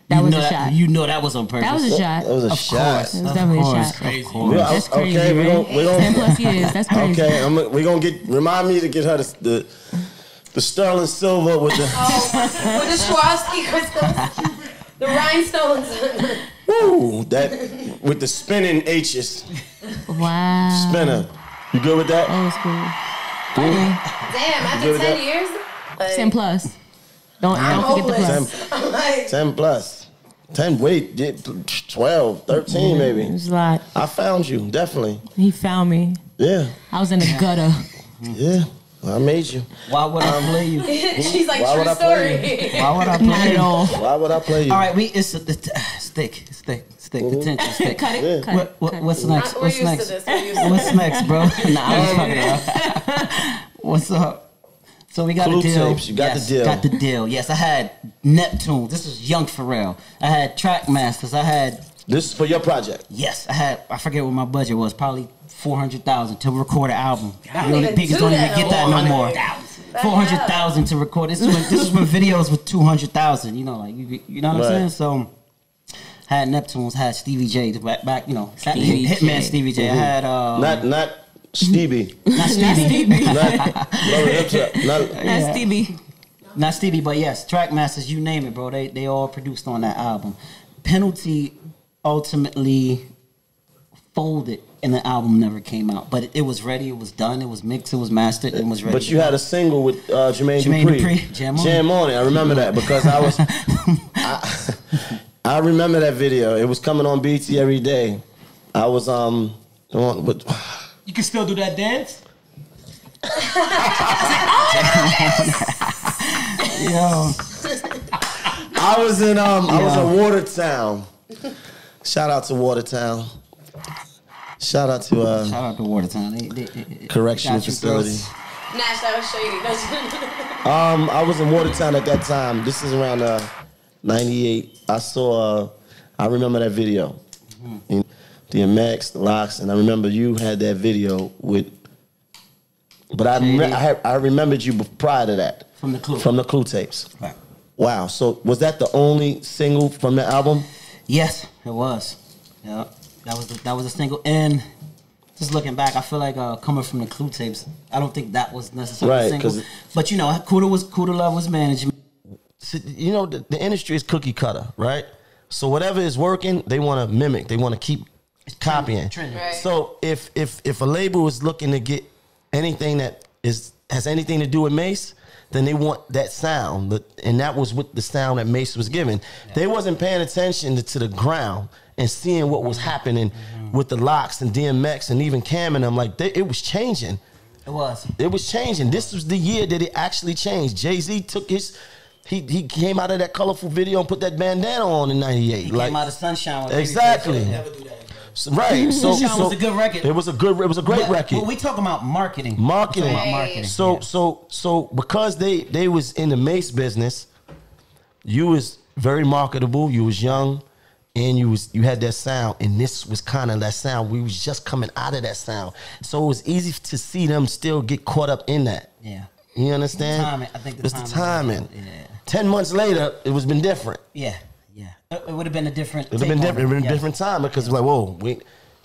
Speaker 3: that was a shot.
Speaker 6: You know that was on purpose.
Speaker 3: That was a shot.
Speaker 1: That was a shot.
Speaker 3: It was definitely a shot.
Speaker 7: crazy.
Speaker 3: That's crazy,
Speaker 1: Okay,
Speaker 3: right?
Speaker 1: we're gonna
Speaker 3: 10 plus years. That's crazy.
Speaker 1: Okay, we're gonna remind me to get her the sterling silver with the
Speaker 5: With the Swarovski crystals. The rhinestones.
Speaker 1: woo, that with the spinning H's.
Speaker 3: Wow.
Speaker 1: Spinner. You good with that?
Speaker 3: Old school.
Speaker 5: Damn, after
Speaker 1: Good
Speaker 5: 10
Speaker 1: with
Speaker 5: years? Like,
Speaker 3: 10 plus. Don't forget the plus.
Speaker 5: I'm like,
Speaker 1: 10 plus. 10, wait, 12, 13 maybe.
Speaker 3: It was a lot.
Speaker 1: I found you, definitely.
Speaker 3: He found me.
Speaker 1: Yeah,
Speaker 3: I was in the gutter.
Speaker 1: yeah. I made you.
Speaker 6: Why would I play you?
Speaker 5: she's like,
Speaker 1: Why would
Speaker 5: true
Speaker 1: I play
Speaker 5: story.
Speaker 6: Why would I play
Speaker 3: Not
Speaker 6: you?
Speaker 3: at all.
Speaker 1: Why would I play you?
Speaker 6: All right, it's the stick, the tension stick.
Speaker 3: Cut it.
Speaker 1: Yeah.
Speaker 3: Cut it.
Speaker 6: What's next?
Speaker 5: We're
Speaker 6: What's
Speaker 5: used
Speaker 6: next?
Speaker 5: to this. We're used to
Speaker 6: What's next, bro? Nah, I was fucking it up. What's up? So we got
Speaker 1: Clue
Speaker 6: a deal.
Speaker 1: tapes, you got the deal.
Speaker 6: Got the deal. Yes, I had Neptune. This was Young Pharrell. I had Trackmasters. I had.
Speaker 1: This is for your project.
Speaker 6: Yes, I forget what my budget was. Probably $400,000 to record an album.
Speaker 5: even
Speaker 6: Niggas
Speaker 5: do
Speaker 6: don't even
Speaker 5: that.
Speaker 6: get that no more. 400,000 to record. This is when videos with 200,000. You know, like you know what I'm saying. So had Neptunes, had Stevie J back. You know,
Speaker 3: Stevie
Speaker 6: Hitman
Speaker 3: J.
Speaker 6: Stevie J. I had
Speaker 1: Not Stevie.
Speaker 6: not Stevie,
Speaker 3: That's Stevie.
Speaker 6: not Stevie, but yes, Trackmasters. You name it, bro. They all produced on that album. Penalty ultimately folded and the album never came out. But it was ready, it was done, it was mixed, it was mastered, it was ready.
Speaker 1: But you had a single with Jermaine Dupri.
Speaker 6: Jam On It.
Speaker 1: I remember that because I was... I remember that video. It was coming on BT every day. I was
Speaker 7: You can still do that dance?
Speaker 6: Yo.
Speaker 1: I was in Watertown. Shout out to Watertown. Shout out to
Speaker 6: Watertown.
Speaker 1: correctional facility.
Speaker 5: Nash, that was shady.
Speaker 1: I was in Watertown at that time. This is around 98. I remember that video. Mm-hmm. DMX, the Locks, and I remember you had that video with. But I remembered you prior to that.
Speaker 6: From the Clue.
Speaker 1: From the Clue tapes.
Speaker 6: Right.
Speaker 1: Wow. So was that the only single from the album?
Speaker 6: Yes, it was. Yeah, that was a single. And just looking back, I feel like coming from the Clue tapes, I don't think that was necessarily a single. But you know, Kuda Love was management.
Speaker 1: You know, the industry is cookie cutter, right? So whatever is working, they want to mimic. They want to keep copying.
Speaker 6: Trend.
Speaker 5: Right.
Speaker 1: So if a label is looking to get anything that has anything to do with Mase, then they want that sound. And that was with the sound that Mase was giving. Yeah. They wasn't paying attention to the ground and seeing what was happening with the Locks and DMX and even Cam and them. Like, it was changing.
Speaker 6: It was.
Speaker 1: It was changing. This was the year that it actually changed. Jay-Z took his... He came out of that colorful video and put that bandana on in '98.
Speaker 6: He came out of Sunshine. With
Speaker 1: exactly.
Speaker 7: Never do that.
Speaker 1: Right. So
Speaker 6: Sunshine was a good record.
Speaker 1: It was a great record.
Speaker 6: But we talking about marketing.
Speaker 5: Right.
Speaker 1: So because they was in the Mase business, you was very marketable. You was young, and you had that sound, and this was kind of that sound. We was just coming out of that sound, so it was easy to see them still get caught up in that.
Speaker 6: Yeah.
Speaker 1: You understand?
Speaker 6: Timing. I think
Speaker 1: it's the timing.
Speaker 6: Yeah.
Speaker 1: 10 months later, it was been different.
Speaker 6: Yeah. It would have been a different.
Speaker 1: It would have been different. It would have been a different time because like, whoa,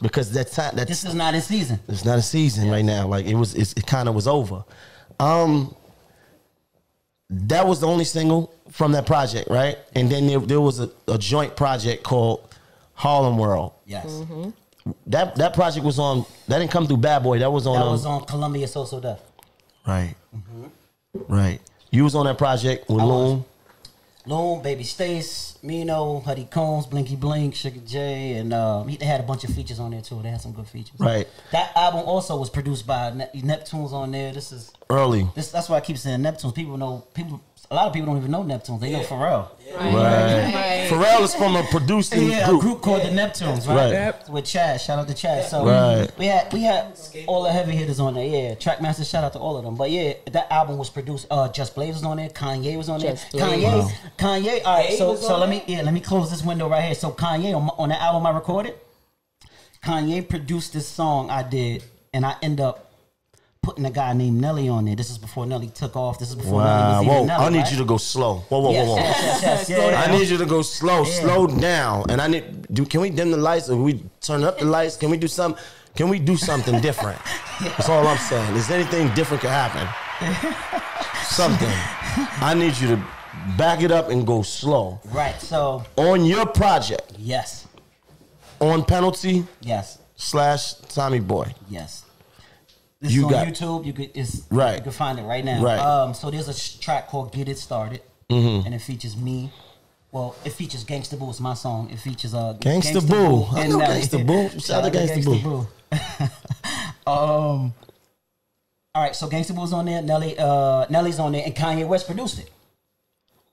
Speaker 1: because that time
Speaker 6: this is not in season.
Speaker 1: It's not a season right now. Like it kind of was over. That was the only single from that project, right? And then there was a joint project called Harlem World.
Speaker 6: Yes.
Speaker 5: Mm-hmm.
Speaker 1: That project was on. That didn't come through Bad Boy. That was on.
Speaker 6: Columbia So Deaf.
Speaker 1: Right. Mm-hmm. Right. You was on that project with Loon.
Speaker 6: Loon, Baby Stace, Maino, Huddy Combs, Blinky Blink, Sugar J, and they had a bunch of features on there too. They had some good features.
Speaker 1: Right.
Speaker 6: That album also was produced by Neptunes on there. This is
Speaker 1: early.
Speaker 6: That's why I keep saying Neptunes. A lot of people don't even know Neptunes. They know Pharrell.
Speaker 1: Right. Pharrell is from a producing
Speaker 6: group. A group called the Neptunes, right?
Speaker 1: Yep.
Speaker 6: With Chaz. Shout out to Chaz. So we had all the heavy hitters on there. Yeah, Trackmaster. Shout out to all of them. But yeah, that album was produced. Just Blaze was on there. Kanye was on there. Kanye. All right. So let me close this window right here. So Kanye on that album I recorded, Kanye produced this song I did, and I end up putting a guy named Nelly on there. This is before Nelly took off. This is before Nelly was even Nelly.
Speaker 1: I need you to go slow. Whoa.
Speaker 6: Yes,
Speaker 1: I need you to go slow. Yeah. Slow down. And can we dim the lights or we turn up the lights? Can we do something? Can we do something different? That's all I'm saying. Is anything different can happen? Something. I need you to back it up and go slow.
Speaker 6: Right. So
Speaker 1: on your project.
Speaker 6: Yes.
Speaker 1: On Penalty.
Speaker 6: Yes.
Speaker 1: / Tommy Boy.
Speaker 6: Yes. This is on YouTube. You can find it right now.
Speaker 1: Right.
Speaker 6: So there's a track called "Get It Started," and it features me. Well, it features Gangsta Boo. It's my song. It features
Speaker 1: Gangsta Boo. I know Gangsta Boo. Shout out to Gangsta Boo.
Speaker 6: All right. So Gangsta Boo's on there. Nelly's on there, and Kanye West produced it.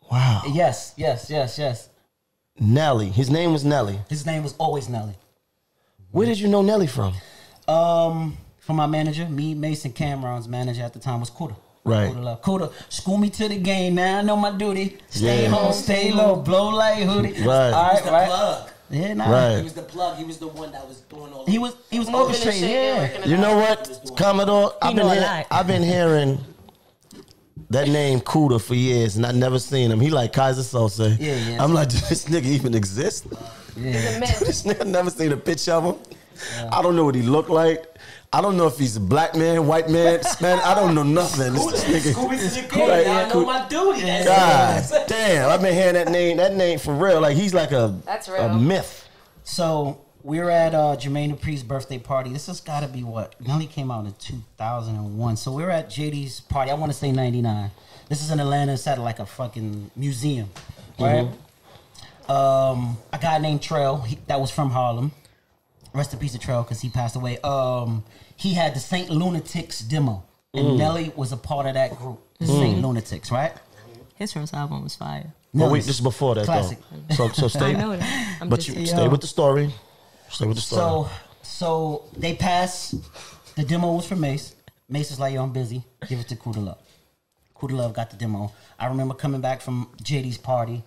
Speaker 1: Wow.
Speaker 6: Yes.
Speaker 1: Nelly. His name was Nelly.
Speaker 6: His name was always Nelly.
Speaker 1: Where did you know Nelly from?
Speaker 6: From my manager, Mase, and Cameron's manager at the time was Kuda.
Speaker 1: Right.
Speaker 6: Kuda, school me to the game, now I know my duty. Stay home, stay low, blow like hoodie.
Speaker 1: Right.
Speaker 6: All right,
Speaker 7: the plug.
Speaker 6: Yeah,
Speaker 1: Right.
Speaker 7: He was the plug. He was the one that was doing all.
Speaker 6: He was orchestrating. Yeah.
Speaker 1: You know what, Commodore? I've been hearing that name Kuda for years, and I never seen him. He like Kaiser Sosa.
Speaker 6: Yeah.
Speaker 1: I'm like, does this nigga even exist?
Speaker 6: Yeah.
Speaker 1: This nigga never seen a picture of him. Yeah. I don't know what he looked like. I don't know if he's a black man, white man, Spanish. I don't know nothing. This nigga.
Speaker 7: I know my duty.
Speaker 1: God damn, I've been hearing that name for real. Like he's like a myth.
Speaker 6: So we were at Jermaine Dupri's birthday party. This has got to be what? Nelly came out in 2001. So we were at JD's party. I want to say 99. This is in Atlanta. It's at like a fucking museum, right? A guy named Trail, that was from Harlem. Rest in peace to Trail because he passed away. He had the Saint Lunatics demo. And Nelly was a part of that group, the Saint Lunatics, right?
Speaker 3: His first album was fire.
Speaker 1: But wait, this is before that,
Speaker 6: Classic.
Speaker 1: though. So stay.
Speaker 3: I know that.
Speaker 1: But you stay with the story. Stay with the story.
Speaker 6: So they passed. The demo was for Mase. Mase was like, yo, I'm busy. Give it to Kuda Love. Kuda Love got the demo. I remember coming back from JD's party,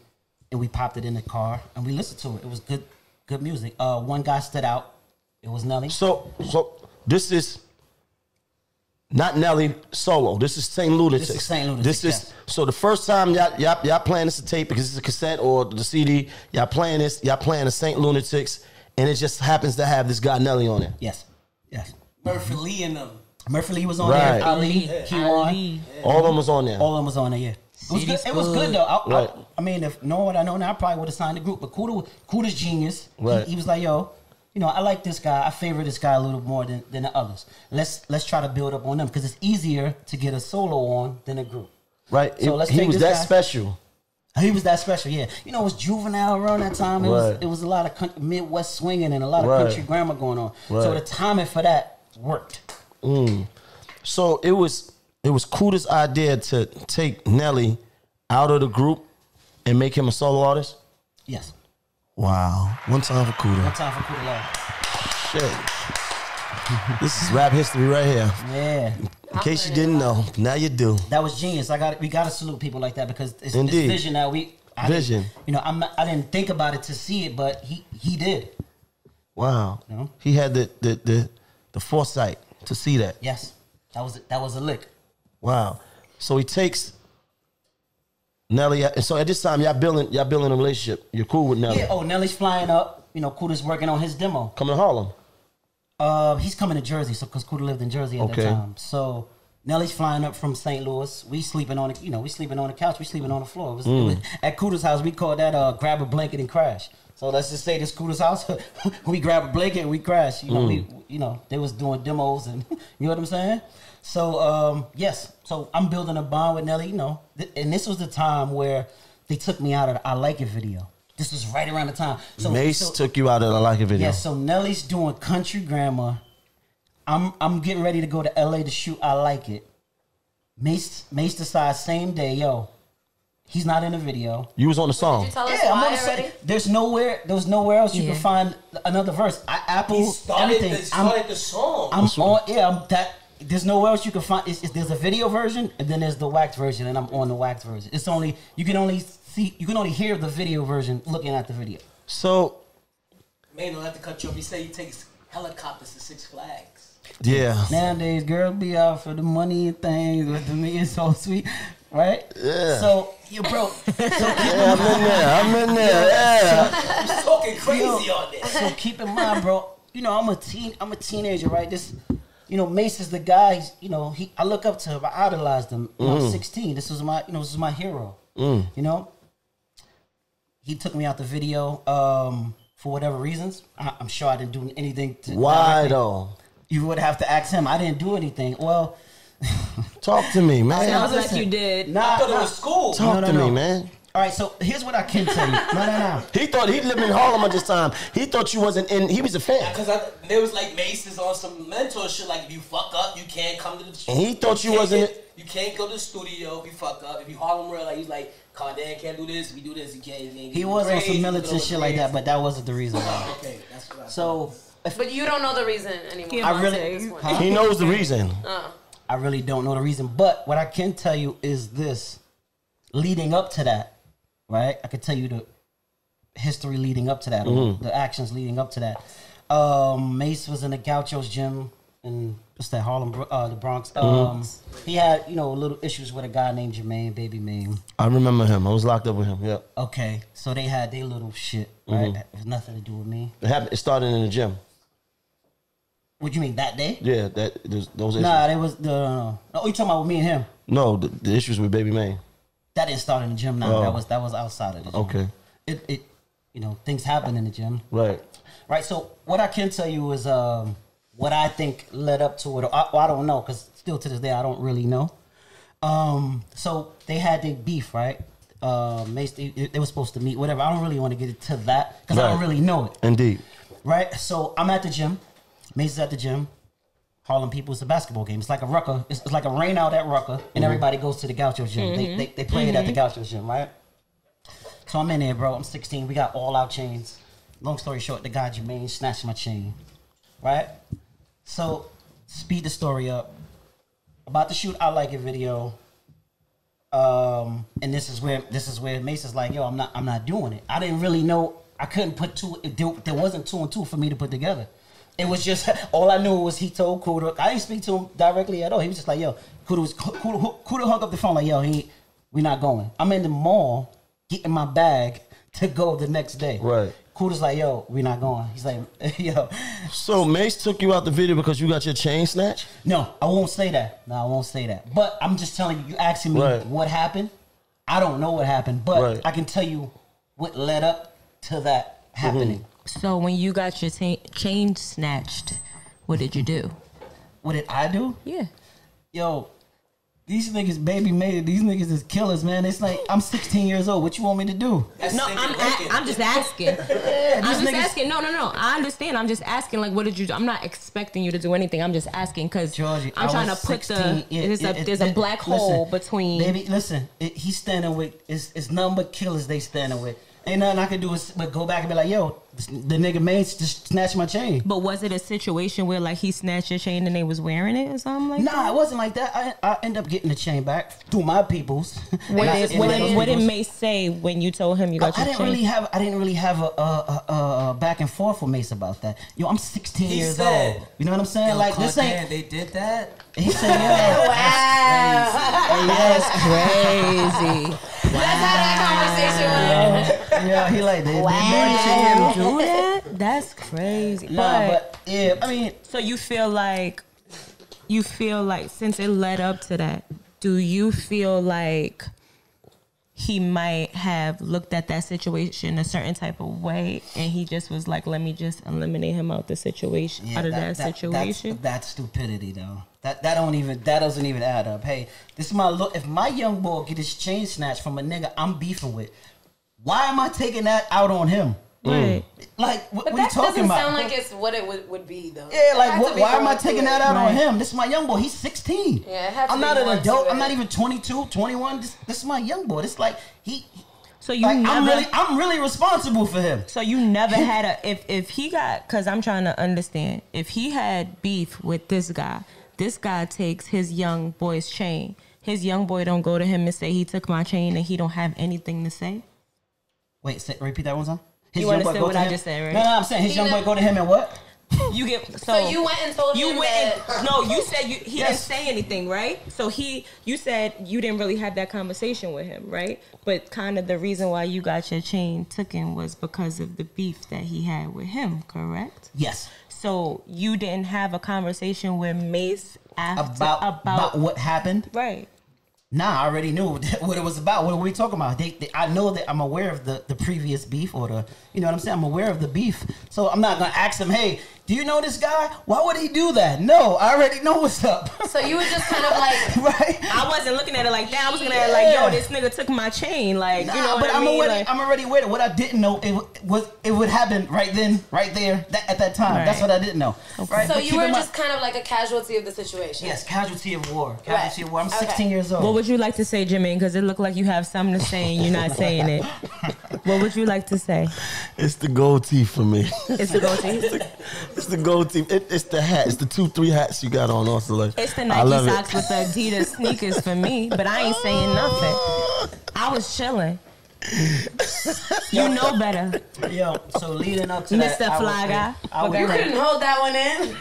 Speaker 6: and we popped it in the car, and we listened to it. It was good music. One guy stood out. It was Nelly.
Speaker 1: So this is not Nelly solo. This is Saint Lunatics.
Speaker 6: This is Saint Lunatics.
Speaker 1: This is so the first time y'all playing this tape because it's a cassette or the CD. Y'all playing this. Y'all playing the Saint Lunatics, and it just happens to have this guy Nelly on it.
Speaker 6: Yes.
Speaker 7: Murphy Lee and them.
Speaker 6: Murphy Lee was on
Speaker 1: Right.
Speaker 6: there. Ali, Kewan.
Speaker 1: All of them was on there.
Speaker 6: All of them was on there, yeah. It was good though. I mean, if knowing what I know now, I probably would have signed the group. But Kuda's genius.
Speaker 1: Right.
Speaker 6: He was like, yo, I like this guy. I favor this guy a little more than the others. Let's try to build up on them because it's easier to get a solo on than a group.
Speaker 1: Right.
Speaker 6: So
Speaker 1: he was that special.
Speaker 6: He was that special, yeah. It was Juvenile around that time. It was a lot of Midwest swinging and a lot of country grammar going on.
Speaker 1: Right.
Speaker 6: So the timing for that worked.
Speaker 1: So it was Kuda's idea to take Nelly out of the group and make him a solo artist?
Speaker 6: Yes.
Speaker 1: Wow. One time for Kuda.
Speaker 6: One time for Kuda Love.
Speaker 1: Shit. This is rap history right here.
Speaker 6: Yeah.
Speaker 1: In case you didn't know, now you do.
Speaker 6: That was genius. We gotta salute people like that because it's vision that I didn't think about it to see it, but he did.
Speaker 1: Wow. He had the foresight to see that.
Speaker 6: Yes. That was a lick.
Speaker 1: Wow. So he takes Nelly. So at this time, y'all building a relationship. You're cool with Nelly.
Speaker 6: Yeah. Oh, Nelly's flying up. Kuda's working on his demo.
Speaker 1: Coming to Harlem.
Speaker 6: He's coming to Jersey, because Kuda lived in Jersey at that time. So Nelly's flying up from St. Louis. We sleeping on we sleeping on the couch. We sleeping on the floor. It was, at Kuda's house, we called that grab a blanket and crash. So let's just say this Kuda's house, we grab a blanket and we crash. They was doing demos and you know what I'm saying. So yes, so I'm building a bond with Nelly. And this was the time where they took me out of the I Like It video. This was right around the time. So
Speaker 1: Mase took you out of the I Like It video.
Speaker 6: Yeah, so Nelly's doing country grammar. I'm getting ready to go to LA to shoot I Like It. Mase decides same day, yo, he's not in the video.
Speaker 1: You was on the song.
Speaker 5: Did you tell us why already?
Speaker 6: There's nowhere else you can find another verse. Apple, everything.
Speaker 7: Started the song.
Speaker 6: There's nowhere else you can find. There's a video version and then there's the wax version, and I'm on the wax version. You can only hear the video version looking at the video.
Speaker 1: So,
Speaker 7: Maino, not to cut you off. He said he takes helicopters to Six Flags.
Speaker 1: Yeah.
Speaker 6: Nowadays, girls be out for the money and things, but to me it's so sweet, right?
Speaker 1: Yeah.
Speaker 6: So you broke.
Speaker 1: I'm in there. Yeah.
Speaker 7: I'm talking crazy on this.
Speaker 6: So keep in mind, bro. I'm a teenager, right? Mase is the guy. I look up to him. I idolized him. When I was 16. This was my hero. He took me out the video for whatever reasons. I'm sure I didn't do anything.
Speaker 1: Why though?
Speaker 6: You would have to ask him. I didn't do anything. Well,
Speaker 1: talk to me, man.
Speaker 3: Sounds like you did.
Speaker 7: I thought it was school.
Speaker 1: Talk to me, man.
Speaker 6: All right, so here's what I can tell you. No.
Speaker 1: He thought he lived in Harlem at this time. He thought you wasn't in. He was a fan.
Speaker 7: Because there was like Mace's on some mentor shit. Like if you fuck up, you can't come to the.
Speaker 1: And he thought you wasn't.
Speaker 7: You can't go to the studio if you fuck up. If you Harlem real, like he's like Cardan can't do this. If you do this, you can't.
Speaker 6: He was on some militant shit like that, but that wasn't the reason why.
Speaker 7: Okay, that's what I
Speaker 6: so.
Speaker 5: But you don't know the reason anymore.
Speaker 6: I really.
Speaker 1: He knows the reason.
Speaker 6: I really don't know the reason, but what I can tell you is this: leading up to that. Right, I could tell you the history leading up to that, the actions leading up to that. Mase was in the Gauchos gym in Harlem, the Bronx. He had little issues with a guy named Jermaine, Baby Mame.
Speaker 1: I remember him. I was locked up with him. Yeah.
Speaker 6: Okay, so they had their little shit. Right, it has nothing to do with me.
Speaker 1: It started in the gym.
Speaker 6: What you mean that day?
Speaker 1: Yeah, those issues.
Speaker 6: Nah, they was no. Oh, you talking about with me and him?
Speaker 1: No, the issues with Baby Mame.
Speaker 6: That didn't start in the gym. Now that was outside of the gym.
Speaker 1: Okay.
Speaker 6: It you know, things happen in the gym.
Speaker 1: Right.
Speaker 6: Right. So what I can tell you is what I think led up to it. I don't know, because still to this day I don't really know. So they had their beef, right? Mase, they were supposed to meet, whatever. I don't really want to get into that because I don't really know it.
Speaker 1: Indeed.
Speaker 6: Right? So I'm at the gym. Mase is at the gym. Harlem people, it's a basketball game. It's like a Rucker. It's like a rain out at Rucker, and everybody goes to the Gaucho gym. They play it at the Gaucho gym, right? So I'm in there, bro. I'm 16. We got all our chains. Long story short, the guy Jermaine snatched my chain, right? So speed the story up. About to shoot I Like It video. And this is where Mase is like, yo, I'm not doing it. I didn't really know. I couldn't put two. There wasn't 2 and 2 for me to put together. It was just all I knew was he told Kuda. I didn't speak to him directly at all. He was just like, yo, Kuda hung up the phone like, yo, we not going. I'm in the mall getting my bag to go the next day.
Speaker 1: Right.
Speaker 6: Kuda's like, yo, we not going. He's like, yo.
Speaker 1: So Mase took you out the video because you got your chain snatched?
Speaker 6: No, I won't say that. No, I won't say that. But I'm just telling you, you asking me what happened. I don't know what happened, but I can tell you what led up to that happening.
Speaker 3: So when you got your chain snatched, what did you do?
Speaker 6: What did I do?
Speaker 3: Yeah.
Speaker 6: Yo, these niggas baby made it. These niggas is killers, man. It's like, I'm 16 years old. What you want me to do?
Speaker 3: No, I'm just asking. I'm just asking. No. I understand. I'm just asking, like, what did you do? I'm not expecting you to do anything. I'm just asking because I'm trying to put
Speaker 6: 16,
Speaker 3: there's a black hole between.
Speaker 6: Baby, listen, he's standing with, it's nothing but killers they standing with. Ain't nothing I can do but go back and be like, yo, the nigga Mase just snatched my chain.
Speaker 3: But was it a situation where, like, he snatched your chain and they was wearing it or something like that?
Speaker 6: Nah, it wasn't like that. I end up getting the chain back through my peoples.
Speaker 3: What did Mase say when you told him you got your chain?
Speaker 6: I didn't really have a back and forth with Mase about that. Yo, I'm 16 years old. You know what I'm saying?
Speaker 7: Yo,
Speaker 6: like,
Speaker 7: Cardan,
Speaker 6: this ain't.
Speaker 7: they did that?
Speaker 6: He said, yo,
Speaker 3: That's crazy.
Speaker 5: Let's have that conversation with him.
Speaker 6: Yeah, he like,
Speaker 3: Do that? That's crazy.
Speaker 6: But yeah, I mean,
Speaker 3: so you feel like since it led up to that, do you feel like he might have looked at that situation a certain type of way and he just was like, let me just eliminate him out the situation, out of that situation?
Speaker 6: That's stupidity though. That doesn't even add up. Hey, this is my look. If my young boy get his chain snatched from a nigga I'm beefing with, why am I taking that out on him?
Speaker 3: Right.
Speaker 6: Like, what
Speaker 5: But
Speaker 6: are you
Speaker 5: that
Speaker 6: talking
Speaker 5: doesn't
Speaker 6: about?
Speaker 5: sound like it's what it would be though.
Speaker 6: Yeah, like,
Speaker 5: It had to be
Speaker 6: why am
Speaker 5: more
Speaker 6: I
Speaker 5: to
Speaker 6: taking
Speaker 5: it.
Speaker 6: that out on
Speaker 3: Right.
Speaker 6: him? This is my young boy. He's 16.
Speaker 5: Yeah, it had to
Speaker 6: I'm
Speaker 5: be
Speaker 6: not an
Speaker 5: more to
Speaker 6: adult.
Speaker 5: it.
Speaker 6: I'm not even 22, 21. This is my young boy. This like
Speaker 3: So you
Speaker 6: like,
Speaker 3: never.
Speaker 6: I'm really responsible for him.
Speaker 3: So you never had if he got, because I'm trying to understand, if he had beef with this guy takes his young boy's chain. His young boy don't go to him and say he took my chain and he don't have anything to say.
Speaker 6: Wait, repeat that one time. His
Speaker 3: You
Speaker 6: young boy
Speaker 3: understand
Speaker 6: go
Speaker 3: what
Speaker 6: to
Speaker 3: I
Speaker 6: him?
Speaker 3: just said, right?
Speaker 6: No, I'm saying his young boy go to him and what?
Speaker 3: You get
Speaker 5: So you went and told him that.
Speaker 3: No, you said he didn't
Speaker 6: Yes.
Speaker 3: say anything, right? So you said you didn't really have that conversation with him, right? But kind of the reason why you got your chain taken was because of the beef that he had with him, correct?
Speaker 6: Yes.
Speaker 3: So you didn't have a conversation with Mase
Speaker 6: About what happened?
Speaker 3: right?
Speaker 6: Nah, I already knew what it was about. What are we talking about? I know that I'm aware of the previous beef or you know what I'm saying? I'm aware of the beef. So I'm not going to ask him, hey, do you know this guy? Why would he do that? No, I already know what's up.
Speaker 5: So you were just kind of like,
Speaker 6: Right?
Speaker 3: I wasn't looking at it like that. I was looking at it like, yo, this nigga took my chain. Like, you know what I mean?
Speaker 6: I'm already aware of what I didn't know. It would happen right then, right there, at that time.
Speaker 3: Right.
Speaker 6: That's what I didn't know. Right?
Speaker 5: so
Speaker 6: But
Speaker 5: you
Speaker 6: keep
Speaker 5: were
Speaker 6: in mind-
Speaker 5: just kind of like a casualty of the situation.
Speaker 6: Yes, casualty of war.
Speaker 5: Right.
Speaker 6: I'm 16 years old.
Speaker 3: What would you like to say, Jimmy? Because it looked like you have something to say and you're not saying it. What would you like to say?
Speaker 1: It's the gold teeth for me.
Speaker 3: It's the goatee.
Speaker 1: It's the gold teeth. It's the hat. It's the 2-3 hats you got on also. Like,
Speaker 3: It's the
Speaker 1: I
Speaker 3: Nike
Speaker 1: love
Speaker 3: socks with the Adidas sneakers for me, but I ain't saying nothing. I was chilling. You know better.
Speaker 6: Yo, so leading up to that,
Speaker 3: Mr. Fly Guy.
Speaker 6: I
Speaker 5: You
Speaker 6: was
Speaker 5: couldn't hold that one in.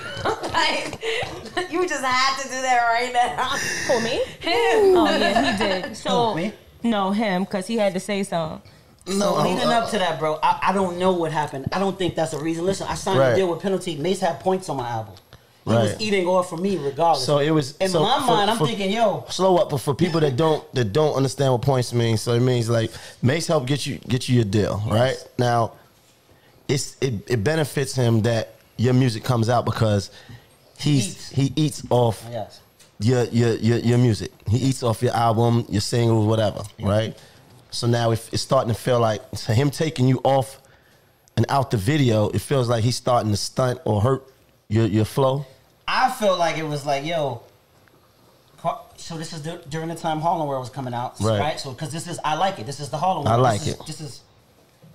Speaker 5: Like, you just had to do that right now.
Speaker 3: For me?
Speaker 5: Him.
Speaker 3: Oh yeah, he did. So
Speaker 6: Who, me?
Speaker 3: no, him, because he had to say something.
Speaker 6: So leading up to that, bro, I don't know what happened. I don't think that's a reason. Listen, I signed a deal with Penalty. Mase had points on my album. He was eating off for me regardless.
Speaker 1: So it was
Speaker 6: in my mind. I'm thinking, yo,
Speaker 1: slow up. But for people that don't understand what points mean, so it means like Mase helped get you your deal, right? Now it benefits him that your music comes out because he eats off your music. He eats off your album, your singles, whatever, right? So now it's starting to feel like him taking you off and out the video, it feels like he's starting to stunt or hurt your flow.
Speaker 6: I felt like it was like, yo, so this is during the time Harlem World was coming out, right? So because this is, I like it. This is the Harlem World.
Speaker 1: I like it.
Speaker 6: This is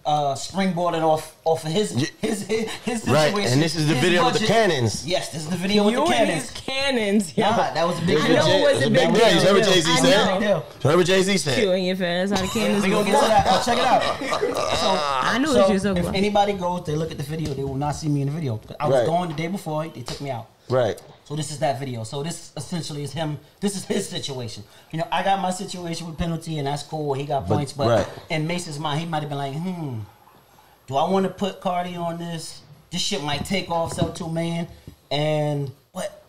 Speaker 6: springboarded off of his situation.
Speaker 1: Right, and this is the video with the cannons.
Speaker 6: Yes, this is the video with the cannons.
Speaker 3: Cannons, yeah.
Speaker 6: That was a big deal.
Speaker 3: I know it was a big deal.
Speaker 1: You heard what Jay-Z said? You heard what Jay-Z said?
Speaker 3: Cute in your face, how the cannons.
Speaker 6: We gonna get to that. Check it out.
Speaker 3: I knew what you was talking
Speaker 6: if
Speaker 3: about.
Speaker 6: anybody goes, they look at the video, they will not see me in the video. I was going the day before, they took me out.
Speaker 1: Right.
Speaker 6: So this is that video. So this essentially is him. This is his situation. You know, I got my situation with penalty, and that's cool. He got points, but in Mase's mind, he might have been like, do I want to put Cardi on this? This shit might take off, sell $2 million, and but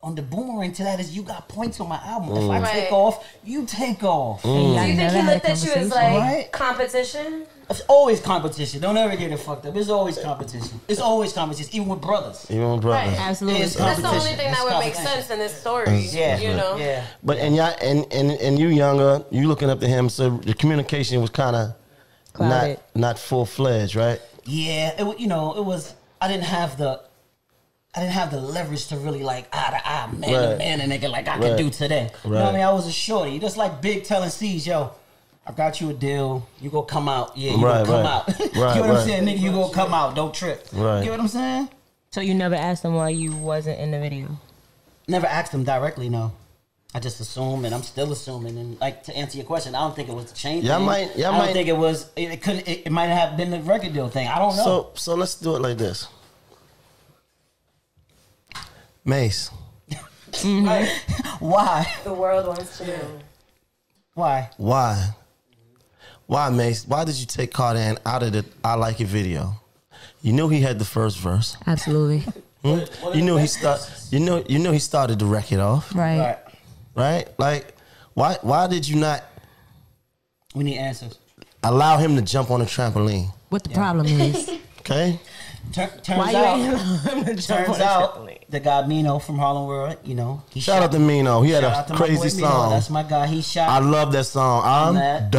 Speaker 6: on the boomerang to that is you got points on my album. If I take off, you take off.
Speaker 5: Do you think he looked at you as like competition?
Speaker 6: It's always competition. Don't ever get it fucked up. It's always competition. It's always competition, even with brothers.
Speaker 1: Even with brothers.
Speaker 5: Right.
Speaker 3: Absolutely.
Speaker 6: It's
Speaker 5: That's the only thing that would make sense in this story.
Speaker 6: Yeah.
Speaker 5: You know?
Speaker 6: Yeah.
Speaker 1: But and y'all and you younger, you looking up to him, so the communication was kind of not full fledged, right?
Speaker 6: Yeah, it was. I didn't have the leverage to really like eye to eye, man and nigga like I could do today. You know what I mean? I was a shorty, just like Big telling C's, yo, I got you a deal. You gonna come out? Yeah, you gonna come out. You know what I'm saying, nigga? You gonna come out? Don't trip.
Speaker 1: Right.
Speaker 6: You know what I'm saying?
Speaker 3: So you never asked him why you wasn't in the video?
Speaker 6: Never asked him directly. No. I just assume, and I'm still assuming. And like to answer your question, I don't think it was the chain thing. I don't think it was. It couldn't. It might have been the record deal thing. I don't know.
Speaker 1: So let's do it like this. Mase.
Speaker 6: Why?
Speaker 5: The world wants to know.
Speaker 6: Why?
Speaker 1: Why, Mase? Why did you take Cardan out of the I Like It video? You knew he had the first verse.
Speaker 3: Absolutely.
Speaker 1: You knew he started the record off.
Speaker 3: Right.
Speaker 1: Like, why did you not?
Speaker 6: We need answers. Allow
Speaker 1: him to jump on a trampoline.
Speaker 3: What the problem is?
Speaker 1: Okay.
Speaker 6: Turns out the guy Maino from Harlem World, you know,
Speaker 1: shout out to Maino. He had a crazy song.
Speaker 6: That's my guy. He shot.
Speaker 1: I love that song. I'm that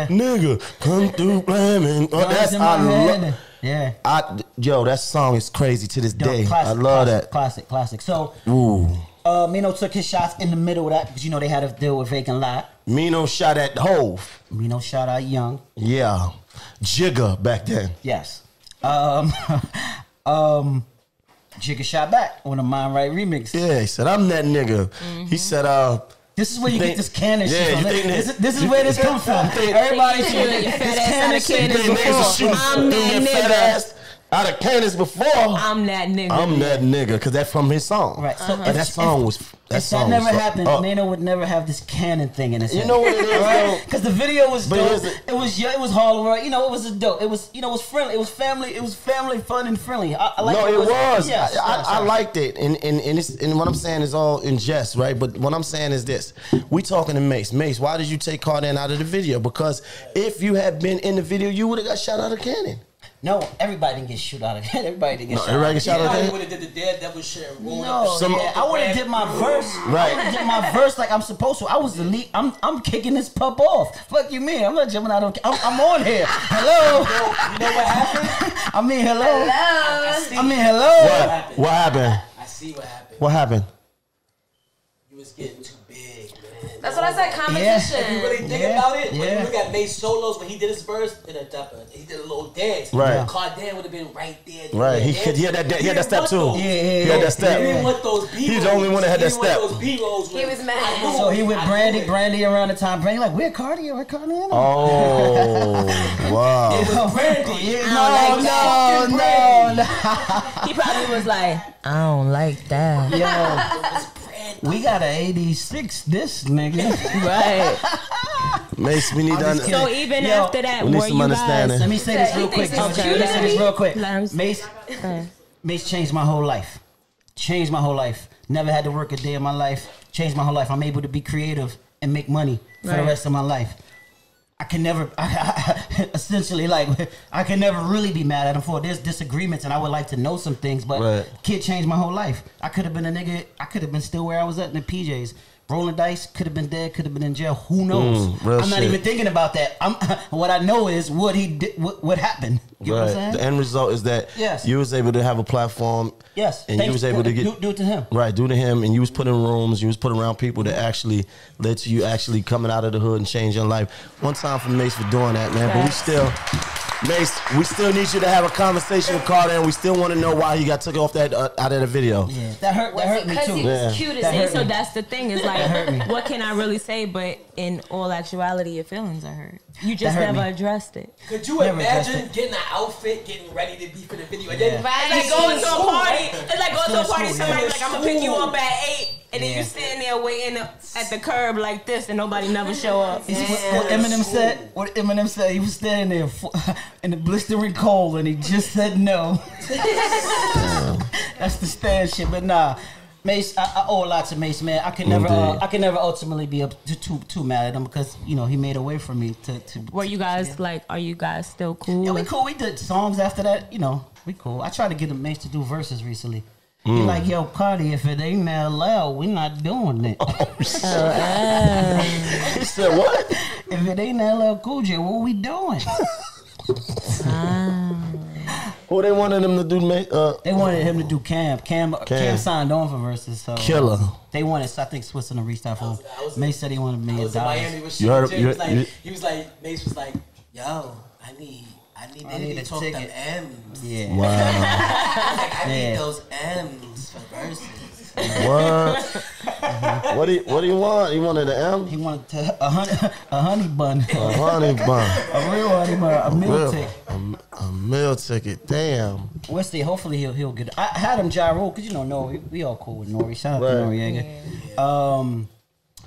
Speaker 1: nigga. Come through blaming. Yo, that song is crazy to this day.
Speaker 6: Classic,
Speaker 1: I love that.
Speaker 6: Classic. So, Maino took his shots in the middle of that because you know they had to deal with Vacant Lot.
Speaker 1: Maino shot at Hove.
Speaker 6: Maino shot at Young.
Speaker 1: Yeah, Jigga back then.
Speaker 6: Yes. Jigga shot back on a Mind Right remix.
Speaker 1: Yeah, he said, I'm that nigga. He said,
Speaker 6: this is where you get this cannon shit from. This is where this comes from. Everybody shoot this cannon shit.
Speaker 3: I'm that nigga.
Speaker 1: Out of cannons before.
Speaker 3: I'm that nigga.
Speaker 1: I'm that nigga, because that's from his song.
Speaker 6: Right. So
Speaker 1: and that song was.
Speaker 6: That never happened. Maino would never have this canon thing in his head.
Speaker 1: You know what it is, though?
Speaker 6: Because the video was dope. It was Harlem World. You know, it was a dope. It was it was friendly. It was family. It was family fun and friendly. I like
Speaker 1: it. No, it was.
Speaker 6: Yes,
Speaker 1: I liked it, and what I'm saying is all in jest, right? But what I'm saying is this: we talking to Mase. Mase, why did you take Cardan out of the video? Because if you had been in the video, you would have got shot out of cannon.
Speaker 6: No, everybody didn't get shot out of it. Everybody didn't get shot.
Speaker 1: Everybody get shot out of it.
Speaker 7: Would have did the Daredevil shit.
Speaker 6: I would have did my verse.
Speaker 1: Right.
Speaker 6: I would have did my verse like I'm supposed to. I was the lead. I'm kicking this pup off. Fuck you, mean? I'm not jumping out of. I'm on here. Hello.
Speaker 7: You know what happened?
Speaker 6: I mean, hello.
Speaker 1: Hello. What happened?
Speaker 7: I see what happened.
Speaker 1: What happened?
Speaker 7: You was getting too big, man.
Speaker 5: That's what I said, competition.
Speaker 7: If you really think about it, when you look at Mase solos, when he did his verse, he did a little dance.
Speaker 1: Right.
Speaker 7: Cardan would have been right there.
Speaker 1: Right. He had that step too.
Speaker 6: He
Speaker 1: had that step.
Speaker 7: He didn't want those B-rolls.
Speaker 1: He's the only one that had that step.
Speaker 5: He was mad.
Speaker 6: So he went Brandy around the time. Brandy like, where Cardi? Where Cardi?
Speaker 1: Oh, wow.
Speaker 7: It was Brandy.
Speaker 6: No.
Speaker 3: He probably was like, I don't like that.
Speaker 6: Yo. We got an 86 this nigga.
Speaker 3: Right.
Speaker 1: Mase, we need to
Speaker 3: So even after that, were you guys...
Speaker 6: Let me say this real quick.
Speaker 3: Okay.
Speaker 6: Mase changed my whole life. Changed my whole life. Never had to work a day in my life. Changed my whole life. I'm able to be creative and make money for the rest of my life. I can never, essentially, like, I can never really be mad at him for there's disagreements, and I would like to know some things, but kid changed my whole life. I could have been a nigga, I could have been still where I was at in the PJs. Rolling dice, could have been dead, could have been in jail. Who knows? I'm not even thinking about that. What I know is what he did, what happened. You know what I'm saying?
Speaker 1: The end result is that you was able to have a platform.
Speaker 6: Yes.
Speaker 1: And you was able to get
Speaker 6: do it to him.
Speaker 1: Right, do to him, and you was put in rooms, you was put around people that actually led to you actually coming out of the hood and changing your life. One time for Mase for doing that, man. But we still, Mase, we still need you to have a conversation with Cardan. We still want to know why he got took off that out of the video.
Speaker 6: Yeah, that hurt me too.
Speaker 5: Because he was cute as
Speaker 3: See, so that's the thing. Is like, what can I really say? But in all actuality, your feelings are hurt. You just never addressed it.
Speaker 7: Could you imagine getting an outfit, getting ready to be for the video, and then
Speaker 3: it's like going to a party. It's like going to a party. Somebody's like, I'm gonna pick you up at 8, and then you sitting there waiting at the curb like this, and nobody never show up.
Speaker 6: What Eminem said? What Eminem said? He was standing there in the blistering cold, and he just said no. That's the stand shit. But nah, Mase, I owe a lot to Mase, man. I can never ultimately be too mad at him because you know he made a way for me to.
Speaker 3: Were you guys like? Are you guys still cool?
Speaker 6: Yeah, we cool. We did songs after that. You know, we cool. I tried to get Mase to do verses recently. He like, yo, Cardi, if it ain't that loud, we not doing it.
Speaker 1: He said what?
Speaker 6: If it ain't that loud, Cool J, what we doing?
Speaker 1: Who they wanted him to do?
Speaker 6: They wanted him to do Cam. Cam signed on for verses. So
Speaker 1: Killer.
Speaker 6: They wanted, I think, Switzerland reached out for him. Mase said he wanted $1 million.
Speaker 7: Miami with
Speaker 6: you heard
Speaker 7: him? He was like, Mase was like, yo, I need to talk them M's.
Speaker 6: Yeah.
Speaker 1: Wow.
Speaker 7: I need those M's for verses.
Speaker 1: What? What do you want? He wanted an M?
Speaker 6: He wanted a honey bun.
Speaker 1: A honey bun.
Speaker 6: A real honey bun. A meal ticket.
Speaker 1: A meal ticket. Damn.
Speaker 6: We'll see. Hopefully he'll get it. I had him gyro because you know Nori. We all cool with Nori. Shout out to Noriega.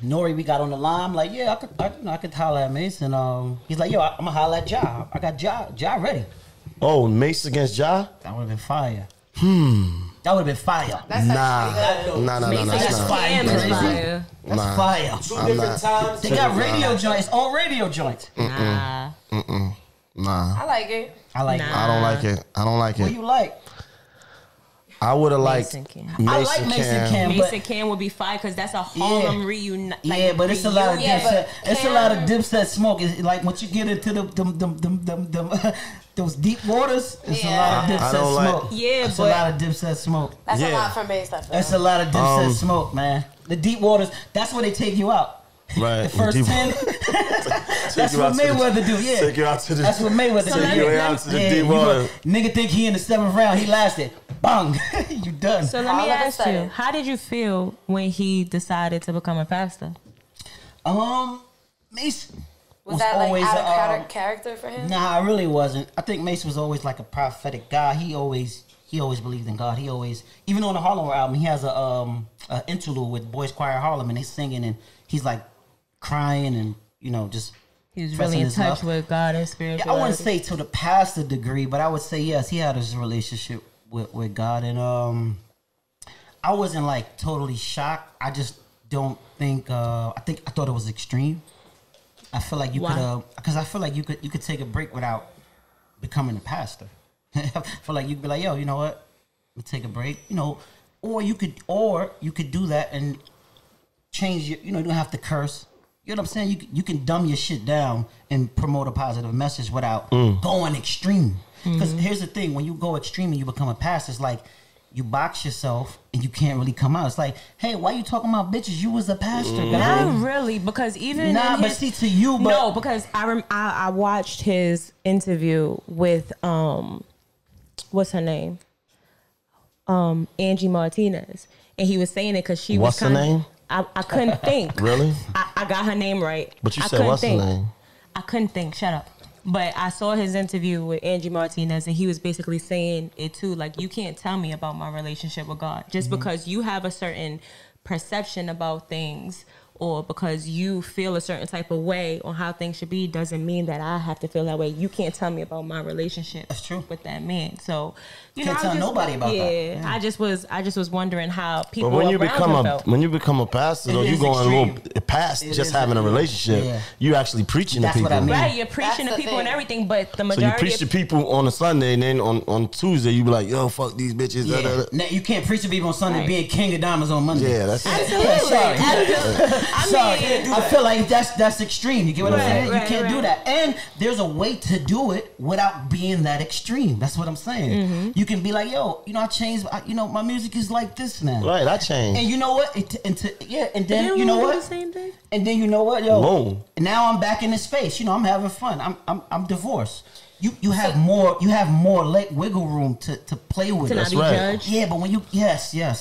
Speaker 6: Nori, we got on the line. I'm like, yeah, I could holler at Mase, and he's like, yo, I'm gonna holler at Ja. I got Ja ready.
Speaker 1: Oh, Mase against Ja?
Speaker 6: That would have been fire. That would have been fire.
Speaker 1: Nah.
Speaker 6: That's fire. That's fire.
Speaker 7: Two different times.
Speaker 6: They got radio joints. All radio joints.
Speaker 1: Nah.
Speaker 5: I like it.
Speaker 6: I like it.
Speaker 1: I don't like it.
Speaker 6: What do you like?
Speaker 1: I would have liked
Speaker 6: I like Mason Cam.
Speaker 3: Mase and Cam would be fine because that's a Harlem reunion.
Speaker 6: Yeah, but it's a lot of Dipset. It's a lot of Dipset smoke. It's like once you get into those deep waters, it's a lot of Dipset smoke. It's a lot of Dipset smoke.
Speaker 5: That's a lot for Mase.
Speaker 6: That's a lot of Dipset smoke, man. The deep waters. That's where they take you out.
Speaker 1: Right.
Speaker 6: The first 10. That's what Mayweather do. Yeah.
Speaker 1: Take you out to the.
Speaker 6: That's what Mayweather do.
Speaker 1: Take you out to the deep water.
Speaker 6: Nigga think he in the 7th round. He lasted. Bang. You done.
Speaker 3: So let me ask you, how did you feel when he decided to become a pastor?
Speaker 6: Mase
Speaker 5: was that like out of character for him?
Speaker 6: Nah, it really wasn't. I think Mase was always like a prophetic guy. He always believed in God. He always, even on the Harlem album, he has a interlude with Boys Choir Harlem, and they singing, and he's like crying, and you know, just
Speaker 3: he was really in touch with God and spirituality.
Speaker 6: Yeah, I wouldn't say to the pastor degree, but I would say yes, he had his relationship with God, and I wasn't like totally shocked. I just don't think. I thought it was extreme. I feel like you could, because I feel like you could take a break without becoming a pastor. I feel like you could be like, yo, you know what? We'll take a break, you know, or you could do that and change your, you know, you don't have to curse. You know what I'm saying? You can dumb your shit down and promote a positive message without going extreme. Because here's the thing: when you go extreme and you become a pastor, it's like you box yourself and you can't really come out. It's like, hey, why you talking about bitches? You was a pastor, guy.
Speaker 3: Not really, because even
Speaker 6: but see to you, but
Speaker 3: no, because I watched his interview with what's her name, Angie Martinez, and he was saying it because she was.
Speaker 1: What's her name?
Speaker 3: I couldn't think.
Speaker 1: Really?
Speaker 3: I got her name right.
Speaker 1: But you said what's her name?
Speaker 3: I couldn't think. Shut up. But I saw his interview with Angie Martinez, and he was basically saying it too. Like, you can't tell me about my relationship with God just because you have a certain perception about things, or because you feel a certain type of way on how things should be doesn't mean that I have to feel that way. You can't tell me about my relationship.
Speaker 6: That's true.
Speaker 3: With that man. So you
Speaker 6: Can't tell nobody about that.
Speaker 3: Yeah, I just was wondering how people.
Speaker 1: But when you
Speaker 3: become
Speaker 1: a pastor, though, you going a little past just having a relationship.
Speaker 6: Yeah.
Speaker 1: You actually preaching to
Speaker 6: That's
Speaker 1: people.
Speaker 6: what I mean.
Speaker 3: right. You're preaching to people and everything, but the majority.
Speaker 1: So you preach to people on a Sunday, and then on Tuesday you be like, "Yo, fuck these bitches."
Speaker 6: Yeah.
Speaker 1: Da, da, da.
Speaker 6: Now, you can't preach to people on Sunday being king of diamonds on Monday.
Speaker 1: Yeah, that's it.
Speaker 3: Absolutely.
Speaker 6: I feel like that's extreme. You get what I'm saying?
Speaker 3: Right,
Speaker 6: you can't do that. And there's a way to do it without being that extreme. That's what I'm saying. You can be like, yo, I changed. My music is like this now.
Speaker 1: Right, I changed.
Speaker 6: And you know what? And then you know what?
Speaker 3: The same thing?
Speaker 6: And then you know what, yo?
Speaker 1: Boom.
Speaker 6: Now I'm back in this space. I'm having fun. I'm divorced. You have more wiggle room to play with.
Speaker 3: To not be judged.
Speaker 6: Yeah, but when you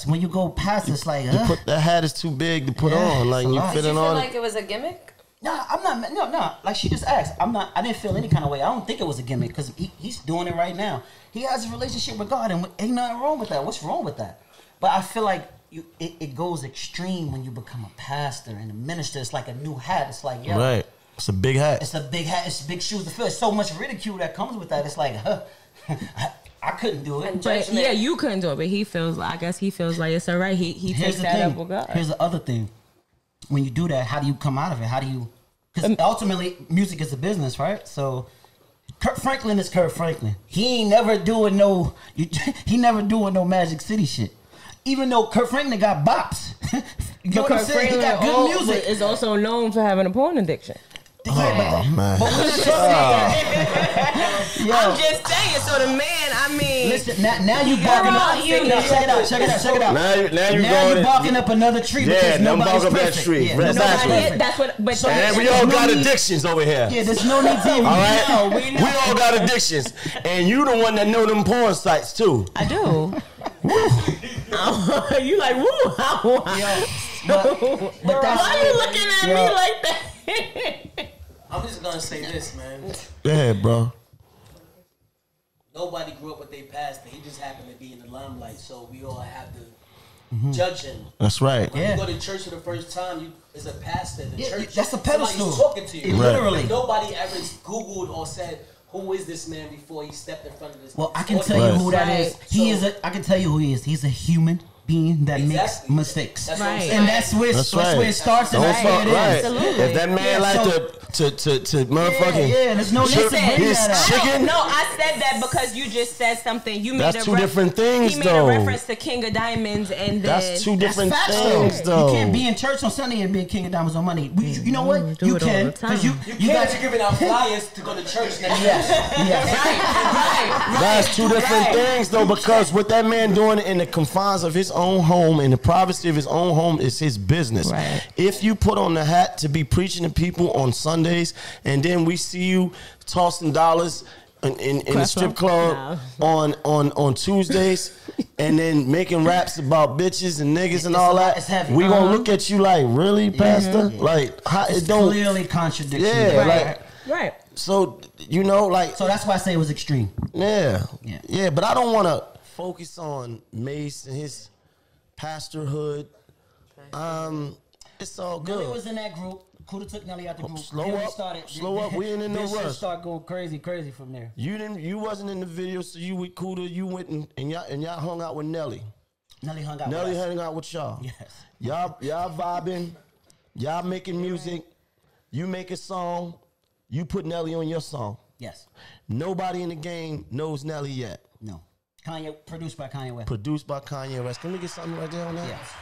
Speaker 6: when you go past, it's like
Speaker 1: that hat is too big to put on. Like you
Speaker 5: Did
Speaker 1: fitting
Speaker 5: you feel
Speaker 1: on
Speaker 5: like it was a gimmick?
Speaker 6: Nah, I'm not. No. Like she just asked. I didn't feel any kind of way. I don't think it was a gimmick because he's doing it right now. He has a relationship with God, and ain't nothing wrong with that. What's wrong with that? But I feel like it goes extreme when you become a pastor and a minister. It's like a new hat. It's like
Speaker 1: Right. It's a big hat.
Speaker 6: It's a big hat. It's big shoes to fill. There's so much ridicule that comes with that. It's like, I couldn't do it.
Speaker 3: But yeah, you couldn't do it. But I guess he feels like it's all right. He takes that up with God.
Speaker 6: Here's the other thing. When you do that, how do you come out of it? How do you? Because ultimately, music is a business, right? So, Kurt Franklin is Kurt Franklin. He ain't never doing no. He never doing no Magic City shit. Even though Kurt Franklin got bops, you know what I'm saying? He got good music.
Speaker 3: Is also known for having a porn addiction.
Speaker 1: Man.
Speaker 3: I'm just saying. So the man,
Speaker 6: listen. Now you barking up. Check it out.
Speaker 1: Now
Speaker 6: you barking up another tree.
Speaker 1: Yeah, now
Speaker 6: nobody's
Speaker 1: bark up that
Speaker 6: perfect.
Speaker 1: tree.
Speaker 6: Yeah,
Speaker 3: that's what. But
Speaker 1: and we all got addictions over here.
Speaker 6: Yeah, there's no need to.
Speaker 1: All right, we all got addictions, and you the one that know them porn sites too.
Speaker 3: I do. You like woo? But why are you looking at me like that?
Speaker 7: I'm just gonna say this, man.
Speaker 1: Yeah, bro.
Speaker 7: Nobody grew up with their pastor. He just happened to be in the limelight, so we all have to judge him.
Speaker 1: That's right.
Speaker 7: When you go to church for the first time, as a pastor, the church,
Speaker 6: that's a pedestal.
Speaker 7: Somebody's talking to you.
Speaker 6: Literally.
Speaker 7: Nobody ever Googled or said, who is this man before he stepped in front of this?
Speaker 6: Well, I can tell you who that is. I can tell you who he is. He's a human being that makes mistakes.
Speaker 7: That's
Speaker 3: right.
Speaker 6: And that's where it starts and that's where it ends.
Speaker 3: Absolutely.
Speaker 1: If that man to motherfucking
Speaker 6: there's no need to bring
Speaker 1: his
Speaker 6: that up.
Speaker 1: chicken.
Speaker 3: No, I said that because you just said something. You made
Speaker 1: That's two different things,
Speaker 3: He made
Speaker 1: though.
Speaker 3: a reference to King of Diamonds, and then
Speaker 1: That's two different
Speaker 6: Facts,
Speaker 1: things, though.
Speaker 6: You can't be in church on Sunday and be King of Diamonds on Monday. You know what?
Speaker 3: do
Speaker 6: You
Speaker 3: it all
Speaker 6: can
Speaker 3: the time.
Speaker 6: because you
Speaker 7: guys are giving out flyers to go to church next year.
Speaker 6: Yes.
Speaker 1: That's two different things, though, because what that man doing in the confines of his own home, in the privacy of his own home, is his business.
Speaker 3: Right.
Speaker 1: If you put on the hat to be preaching to people on Sundays, and then we see you tossing dollars in the strip club on Tuesdays, and then making raps about bitches and niggas and all that, we gonna look at you like, really, Pastor? Like, how, it don't
Speaker 6: clearly contradict.
Speaker 1: Yeah,
Speaker 3: right.
Speaker 1: So
Speaker 6: so that's why I say it was extreme.
Speaker 1: Yeah, but I don't want to focus on Mase and his pastorhood. It's all good.
Speaker 6: Nelly was in that group. Kuda took Nelly out the group.
Speaker 1: Slow up. We ain't in no rush.
Speaker 6: Start going crazy from there.
Speaker 1: You wasn't in the video, so you with Kuda. You went and y'all hung out with Nelly.
Speaker 6: Nelly hung out
Speaker 1: with y'all.
Speaker 6: Yes.
Speaker 1: Y'all vibing. Y'all making music. You make a song. You put Nelly on your song.
Speaker 6: Yes.
Speaker 1: Nobody in the game knows Nelly yet.
Speaker 6: No. Produced by Kanye West.
Speaker 1: Produced by Kanye West. Can we get something right there on that?
Speaker 6: Yes.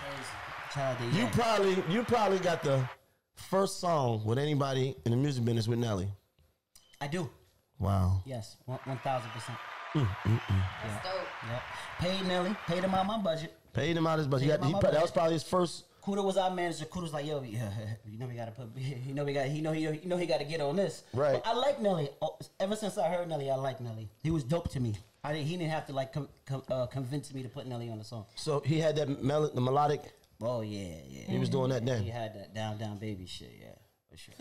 Speaker 1: You probably got the first song with anybody in the music business with Nelly.
Speaker 6: I do.
Speaker 1: Wow.
Speaker 6: Yes, 1,000%.
Speaker 5: That's dope.
Speaker 6: Yep. Paid Nelly. Paid him out my budget.
Speaker 1: Paid him out his budget. That was probably his first.
Speaker 6: Kuda was our manager. Kuda was like, yo, you know we gotta put, he got to get on this.
Speaker 1: Right.
Speaker 6: But I like Nelly. Ever since I heard Nelly, I like Nelly. He was dope to me. He didn't have to convince me to put Nelly on the song.
Speaker 1: So he had that the melodic.
Speaker 6: Oh yeah.
Speaker 1: He was doing that then.
Speaker 6: He had that down baby shit, yeah, for sure.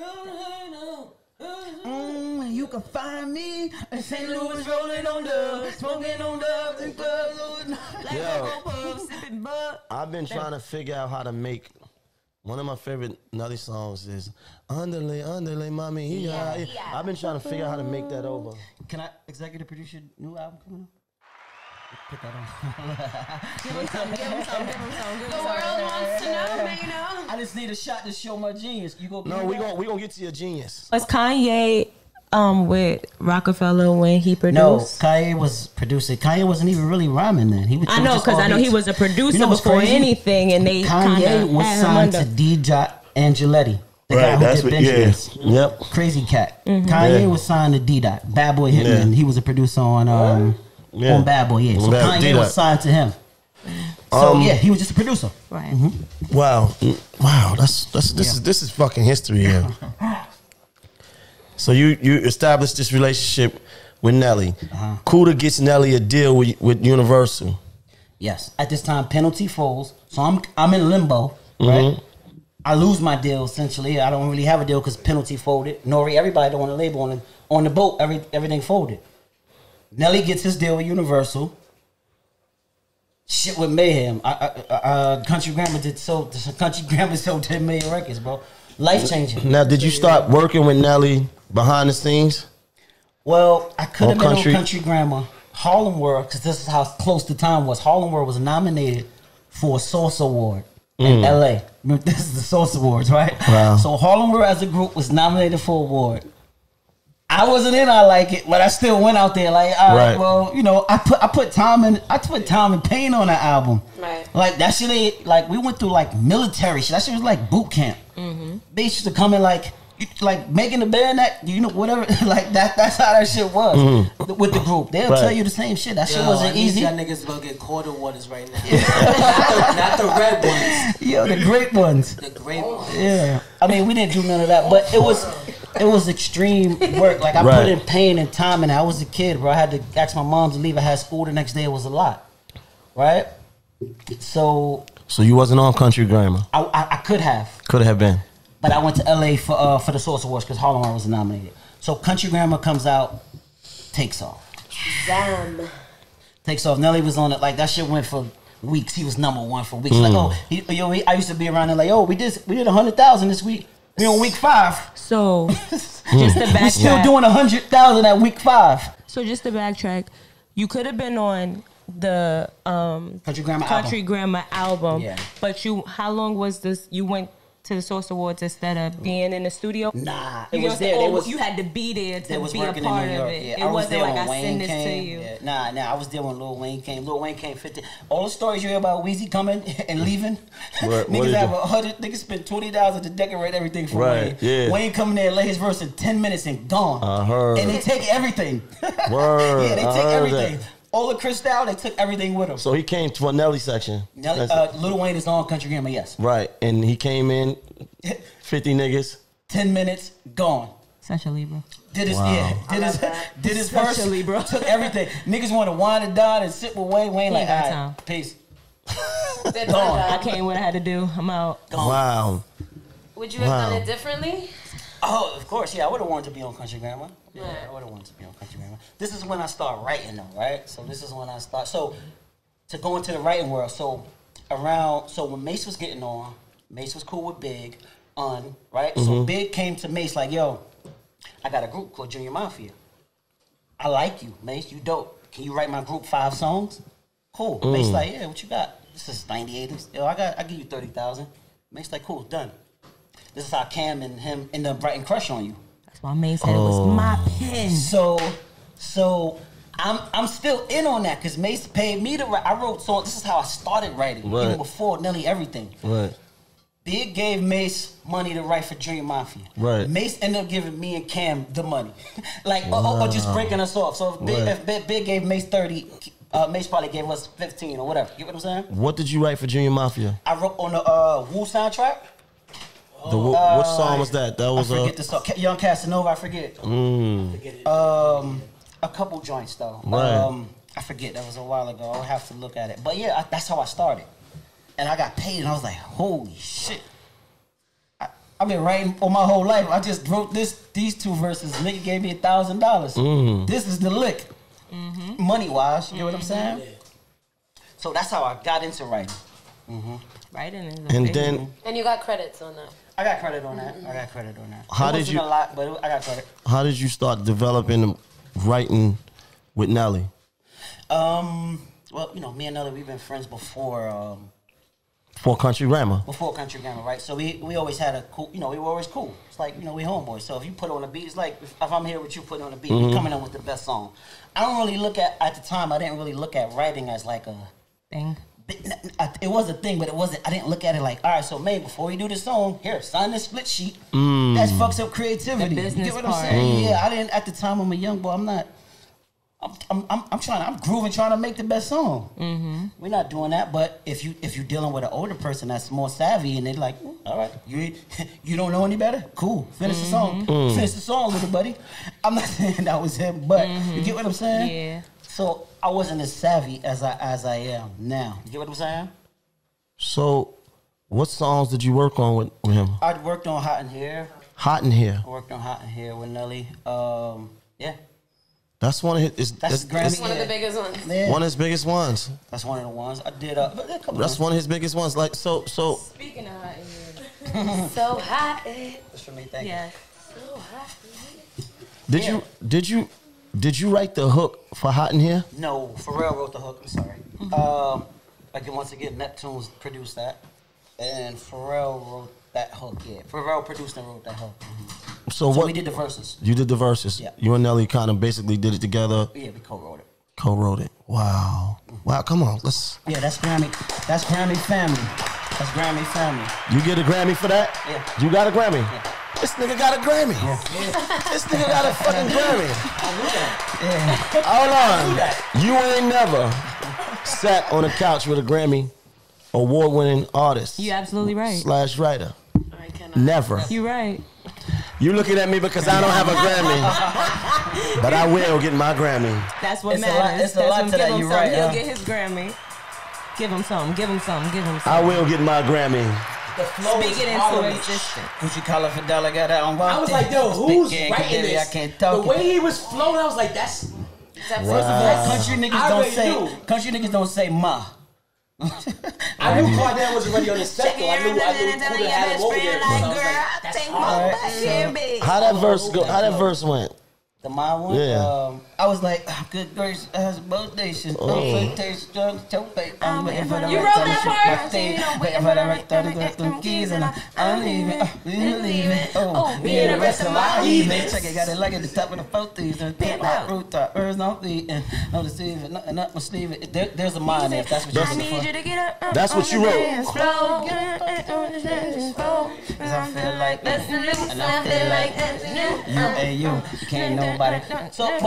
Speaker 6: You can find me in St. Louis rolling on dubs, smoking on dubs and clubs.
Speaker 1: Yo, I've been trying to figure out how to make One of my favorite Nelly songs is Underlay, Underlay, Mommy. Yeah. I've been trying to figure out how to make that over.
Speaker 6: Can I executive produce your new album coming out? Put that on.
Speaker 3: Give him some.
Speaker 5: The world wants to know, Maino.
Speaker 6: I just need a shot to show my genius. You go.
Speaker 1: No, we gonna get to your genius.
Speaker 3: Was Kanye with Rockefeller when he produced?
Speaker 6: No, Kanye was producing. Kanye wasn't even really rhyming then. He was.
Speaker 3: I know, because I know he was a producer before
Speaker 6: crazy?
Speaker 3: anything, and they
Speaker 6: Kanye was signed to D-Dot Angeletti, the guy who did Benjamins.
Speaker 1: Yep.
Speaker 6: Crazy cat. Kanye was signed to D-Dot. Bad Boy Hitman. He was a producer on Bad Boy. Yeah. So Kanye
Speaker 1: D-Dot.
Speaker 6: was signed to him. So yeah, he was just a producer.
Speaker 3: Right.
Speaker 1: Wow. This is fucking history here. So you established this relationship with Nelly. Kuda gets Nelly a deal with Universal.
Speaker 6: Yes. At this time, Penalty falls. So I'm in limbo, right? I lose my deal essentially. I don't really have a deal because Penalty folded. Nori, everybody don't want to label on the boat. Everything folded. Nelly gets his deal with Universal. Shit with Mayhem. Country Grammar sold 10 million records, bro. Life changing.
Speaker 1: Now, did you start working with Nelly behind the scenes?
Speaker 6: Well, I could have been on Country Grammar. Harlem World, because this is how close the time was. Harlem World was nominated for a Source Award in LA. Remember, this is the Source Awards, right?
Speaker 1: Wow.
Speaker 6: So Harlem World as a group was nominated for an award. I wasn't in I Like It, but I still went out there like, all right, well, you know, I put time and pain on that album.
Speaker 5: Right.
Speaker 6: Like that shit ain't like we went through like military shit. That shit was like boot camp. They used to come in like making the band that you know whatever like that's how that shit was with the group. They'll tell you the same shit. That shit wasn't easy.
Speaker 7: Y'all niggas go get quarter waters right now. Not the red ones.
Speaker 6: Yo, the great ones.
Speaker 7: The great ones.
Speaker 6: Yeah. I mean, we didn't do none of that, but it was extreme work. Like I put in pain and time, and I was a kid, bro. I had to ask my mom to leave. I had school the next day. It was a lot, right? So
Speaker 1: you wasn't on Country Grammar.
Speaker 6: I could have.
Speaker 1: Could have been.
Speaker 6: But I went to LA for the Source Awards because Harlem World was nominated. So Country Grammar comes out, takes off.
Speaker 5: Damn.
Speaker 6: Takes off. Nelly was on it. Like that shit went for weeks. He was #1 for weeks. Like I used to be around there like, we did 100,000 this week. We on week 5.
Speaker 3: So just to backtrack,
Speaker 6: we still doing 100,000 at week 5.
Speaker 3: So just to backtrack, you could have been on the
Speaker 6: Country Grammar
Speaker 3: album.
Speaker 6: Yeah.
Speaker 3: But how long was this? You went to the Source Awards instead of being in the studio?
Speaker 6: Nah,
Speaker 3: it was there. You had to be there to be a part of it.
Speaker 6: Yeah.
Speaker 3: It wasn't like I send this to you.
Speaker 6: Yeah. Nah, I was there when Lil Wayne came. Lil Wayne came 50. All the stories you hear about Weezy coming and leaving. Niggas have 100. Niggas spent $20,000 to decorate everything for Wayne.
Speaker 1: Yeah.
Speaker 6: Wayne coming there, lay his verse in 10 minutes and gone.
Speaker 1: I heard.
Speaker 6: And they take everything.
Speaker 1: Word.
Speaker 6: Yeah, they take everything. All the Cristal, they took everything with them.
Speaker 1: So he came to a Nelly section.
Speaker 6: Nelly, Lil Wayne is on Country Grammar, yes.
Speaker 1: Right, and he came in, 50 niggas.
Speaker 6: 10 minutes, gone.
Speaker 3: Such a Libra.
Speaker 6: Did his verse, took everything. Niggas want to wind it down and sit with Wayne. Wayne like, all right, peace.
Speaker 3: Gone. I came what I had to do. I'm out.
Speaker 6: Gone.
Speaker 1: Wow.
Speaker 5: Would you have done it differently?
Speaker 6: Oh, of course, yeah. I would have wanted to be on Country Grammar. Yeah, I would have wanted to be on Country Grammar. This is when I start writing, though, right? So this is when I start. So to go into the writing world. So when Mase was getting on, Mase was cool with Big, right? So Big came to Mase like, yo, I got a group called Junior Mafia. I like you, Mase. You dope. Can you write my group 5 songs? Cool. Mase like, yeah, what you got? This is 98. Yo, I give you 30,000. Mase like, cool, done. This is how Cam and him end up writing Crush on You.
Speaker 3: That's why Mase said it was my pen.
Speaker 6: So I'm still in on that because Mase paid me to write. I wrote songs. This is how I started writing, even before Nelly everything.
Speaker 1: Right.
Speaker 6: Big gave Mase money to write for Junior Mafia.
Speaker 1: Right.
Speaker 6: Mase ended up giving me and Cam the money, like or just breaking us off. So if Big gave Mase 30. Mase probably gave us 15 or whatever. You get what I'm saying?
Speaker 1: What did you write for Junior Mafia?
Speaker 6: I wrote on the Wu soundtrack.
Speaker 1: What song was that? That was
Speaker 6: I forget the song. Young Casanova. I forget. A couple joints though.
Speaker 1: Right.
Speaker 6: I forget. That was a while ago. I'll have to look at it. But yeah, that's how I started, and I got paid, and I was like, holy shit. I've been writing all my whole life. I just wrote these 2 verses. Nigga gave me $1,000. This is the lick. Money wise, you know what I'm saying? So that's how I got into writing.
Speaker 3: Writing is a
Speaker 1: And
Speaker 3: big
Speaker 1: then,
Speaker 3: one.
Speaker 5: And you got credits on that.
Speaker 6: I got credit on that. I got credit on that.
Speaker 1: How
Speaker 6: It
Speaker 1: did
Speaker 6: wasn't
Speaker 1: you-
Speaker 6: a lot, but I got credit.
Speaker 1: how did you start developing writing with Nelly?
Speaker 6: Well, you know, me and Nelly, we've been friends before.
Speaker 1: For Country Grammar.
Speaker 6: Before Country Grammar, right? So we always had a cool, you know, we were always cool. It's like, you know, we homeboys. So if you put on a beat, it's like if I'm here with you putting on a beat, we coming in with the best song. I don't really look at the time, I didn't really look at writing as like a
Speaker 3: Thing.
Speaker 6: It was a thing, but it wasn't. I didn't look at it like, all right, so man, before you do this song, here, sign this split sheet. That fucks up creativity.
Speaker 3: The
Speaker 6: You
Speaker 3: business
Speaker 6: get what I'm
Speaker 3: part.
Speaker 6: saying? Yeah, I didn't. At the time, I'm a young boy. I'm not. I'm grooving, trying to make the best song. We're not doing that. But if you're dealing with an older person that's more savvy, and they're like, all right, you don't know any better. Cool, finish the song. Finish the song, little buddy. I'm not saying that was him, but you get what I'm saying?
Speaker 3: Yeah.
Speaker 6: So I wasn't as savvy as I am now. You get what I'm saying?
Speaker 1: So, what songs did you work on with him?
Speaker 6: I worked on Hot in Here.
Speaker 1: Hot in Here.
Speaker 6: I worked on Hot in Here with Nelly. Yeah.
Speaker 1: That's one of his.
Speaker 6: That's Grammy.
Speaker 5: That's one of the biggest ones.
Speaker 6: Yeah.
Speaker 1: One of his biggest ones.
Speaker 6: That's one of the ones I did. A couple
Speaker 1: That's one of his biggest ones. Like so.
Speaker 3: Speaking of hot in here.
Speaker 5: So hot.
Speaker 6: That's for me. Thank
Speaker 3: Yeah.
Speaker 5: So hot.
Speaker 1: Did you write the hook for Hot in Here?
Speaker 6: you. No, Pharrell wrote the hook. I'm sorry. Once again, Neptunes produced that, and Pharrell wrote that hook. Yeah, Pharrell produced and wrote that hook.
Speaker 1: So
Speaker 6: So
Speaker 1: what?
Speaker 6: we did the verses.
Speaker 1: You did the verses.
Speaker 6: Yeah.
Speaker 1: You and Nelly kind of basically did it together.
Speaker 6: Yeah, we co-wrote it.
Speaker 1: Co-wrote it. Wow. Wow. Come on. Let's.
Speaker 6: Yeah, that's Grammy. That's Grammy family. That's Grammy family.
Speaker 1: You get a Grammy for that?
Speaker 6: Yeah.
Speaker 1: You got a Grammy. This nigga got a Grammy. This nigga got a fucking Grammy. Hold on. You ain't never sat on a couch with a Grammy award-winning artist.
Speaker 3: You absolutely right.
Speaker 1: / writer.
Speaker 5: I cannot.
Speaker 1: Never.
Speaker 3: You right.
Speaker 1: You looking at me because I don't have a Grammy, but I will get my Grammy.
Speaker 3: That's what
Speaker 6: It's a lot-
Speaker 3: matters.
Speaker 6: it's a lot to
Speaker 3: Give
Speaker 6: that,
Speaker 3: him
Speaker 6: you're
Speaker 3: something.
Speaker 6: right,
Speaker 3: He'll
Speaker 6: huh?
Speaker 3: get his Grammy. Give him something. Give him something. Give him
Speaker 1: I
Speaker 3: something.
Speaker 1: will get my Grammy.
Speaker 4: The flow
Speaker 3: Speak
Speaker 4: is
Speaker 3: it into
Speaker 4: Harlem.
Speaker 3: existence.
Speaker 6: Gucci collar Fidel, got that on.
Speaker 4: I was like, yo, who's
Speaker 6: Big gang,
Speaker 4: writing
Speaker 6: Canary,
Speaker 4: this?
Speaker 6: I can't
Speaker 4: The
Speaker 6: talk.
Speaker 4: way he was flowing, I was like, that's.
Speaker 5: That
Speaker 6: First of all, country niggas
Speaker 4: I
Speaker 6: don't
Speaker 4: already
Speaker 6: say.
Speaker 4: knew.
Speaker 6: Country niggas don't say ma.
Speaker 4: I knew Cardan was already on the set, though. I knew who to have him over there. So I was like, that's hard.
Speaker 1: How that verse go? How that verse went?
Speaker 6: The my one.
Speaker 1: Yeah.
Speaker 6: I was like, good grace has both nations.
Speaker 1: Oh.
Speaker 6: Both taste strong, choke bait. I'm waiting for the
Speaker 5: You
Speaker 6: right
Speaker 5: wrote
Speaker 6: time to
Speaker 5: that
Speaker 6: shoot
Speaker 5: part?
Speaker 6: my thing. Waiting for the right time to get them keys and I'm leaving. Leaving. Oh, me and the rest of my leaving. Check it, got it like at the top of the 40s and think like root thought. Birds don't leave and no deceiving, nothing up my sleeve. There's a mind there. If that's what you're
Speaker 3: I
Speaker 6: looking
Speaker 3: need
Speaker 6: for.
Speaker 3: you to get up.
Speaker 1: That's what you wrote.
Speaker 6: Cause I feel like and I feel like you and you can't nobody. So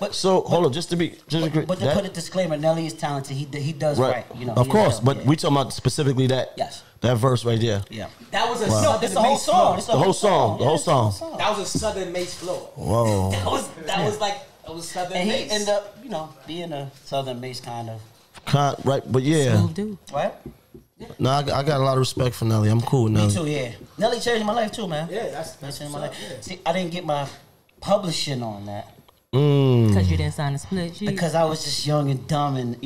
Speaker 6: but
Speaker 1: So hold on, just to be quick.
Speaker 6: But to put a disclaimer, Nelly is talented. He does
Speaker 1: Right.
Speaker 6: right. You know,
Speaker 1: of
Speaker 6: he
Speaker 1: course,
Speaker 6: does,
Speaker 1: but
Speaker 6: yeah.
Speaker 1: we talking about specifically that.
Speaker 6: Yes.
Speaker 1: That verse right there.
Speaker 6: Yeah.
Speaker 4: That was a
Speaker 6: No,
Speaker 4: southern
Speaker 6: it's the whole
Speaker 4: Mace
Speaker 6: song.
Speaker 4: flow.
Speaker 6: It's
Speaker 1: The whole song. The whole song.
Speaker 4: That was a southern Mace flow.
Speaker 1: Whoa.
Speaker 4: That was southern
Speaker 6: And he
Speaker 4: Mace.
Speaker 6: ended up, being a Southern Mace kind of.
Speaker 1: Right, but yeah.
Speaker 3: Dude.
Speaker 6: What?
Speaker 1: No, I got a lot of respect for Nelly. I'm cool with
Speaker 6: Me
Speaker 1: Nelly.
Speaker 6: too, yeah. Nelly changed my life too, man.
Speaker 4: Yeah, that's
Speaker 6: changed my
Speaker 4: what's
Speaker 6: life.
Speaker 4: up, yeah.
Speaker 6: See, I didn't get my publishing on that
Speaker 3: Because you didn't sign a split sheet.
Speaker 6: because I was just young and dumb, and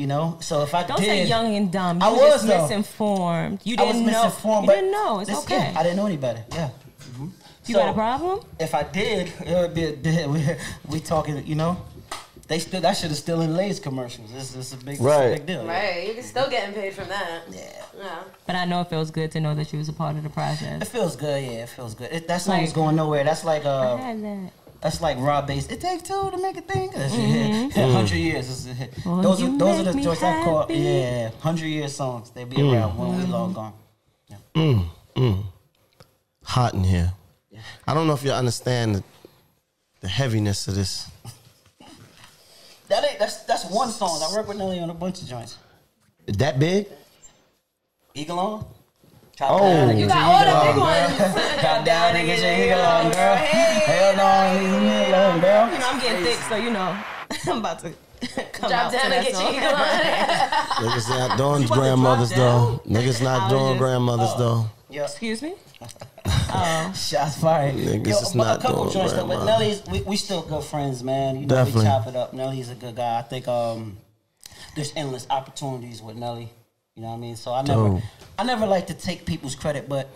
Speaker 6: so if I
Speaker 3: Don't
Speaker 6: did,
Speaker 3: say young and dumb. You
Speaker 6: I
Speaker 3: were
Speaker 6: was,
Speaker 3: just
Speaker 6: though.
Speaker 3: misinformed. You
Speaker 6: I was
Speaker 3: didn't know.
Speaker 6: misinformed,
Speaker 3: You
Speaker 6: but
Speaker 3: didn't know. It's okay.
Speaker 6: Yeah, I didn't know any better. Yeah.
Speaker 3: You got a problem?
Speaker 6: If I did, it would be a dead. We talking, They still that shit is still in Lay's commercials. It's a big,
Speaker 1: Right.
Speaker 6: it's a big deal.
Speaker 5: Right, you're still getting paid from that.
Speaker 6: Yeah.
Speaker 3: But I know it feels good to know that you was a part of the process.
Speaker 6: It feels good. Yeah, it feels good. That song's
Speaker 3: Like-
Speaker 6: going nowhere. That's like
Speaker 3: I had that.
Speaker 6: That's like raw bass. It takes two to make a thing. That's a hit. 100 years. It's a hit.
Speaker 3: Oh,
Speaker 6: Those
Speaker 3: you
Speaker 6: are the
Speaker 3: make me
Speaker 6: joints I call.
Speaker 3: happy.
Speaker 6: Yeah, 100-year songs. They be around when we long gone.
Speaker 1: Hot in here. I don't know if you understand the heaviness of this.
Speaker 6: That's one song. I work with Nelly on a bunch of joints.
Speaker 1: Is that big?
Speaker 6: Eagle on. Chop
Speaker 1: Oh.
Speaker 6: down and
Speaker 1: You
Speaker 6: get
Speaker 5: got
Speaker 6: your
Speaker 5: all
Speaker 6: eagle
Speaker 5: the
Speaker 6: on,
Speaker 5: big
Speaker 6: girl.
Speaker 5: ones.
Speaker 6: Chop down and get your eagle on, girl. Hell no, leave me alone, girl.
Speaker 3: You know, I'm getting thick, so I'm about to come
Speaker 5: Drop
Speaker 3: out
Speaker 5: down
Speaker 3: to
Speaker 5: and
Speaker 3: that
Speaker 5: get
Speaker 3: song.
Speaker 5: your eagle on.
Speaker 1: Niggas not doing
Speaker 6: about to
Speaker 1: grandmothers
Speaker 6: drop
Speaker 1: though. Niggas not
Speaker 3: I was
Speaker 1: doing
Speaker 3: just-
Speaker 1: grandmothers though.
Speaker 6: Yeah.
Speaker 3: Excuse me?
Speaker 6: Shots fired.
Speaker 1: Niggas is
Speaker 6: but
Speaker 1: not
Speaker 6: a couple
Speaker 1: doing
Speaker 6: joints though. But
Speaker 1: grandma.
Speaker 6: Nelly's, we still good friends, man. You know,
Speaker 1: Definitely.
Speaker 6: we chop it up. Nelly's a good guy. I think there's endless opportunities with Nelly. You know what I mean? So I never,
Speaker 1: Dope.
Speaker 6: I never like to take people's credit, but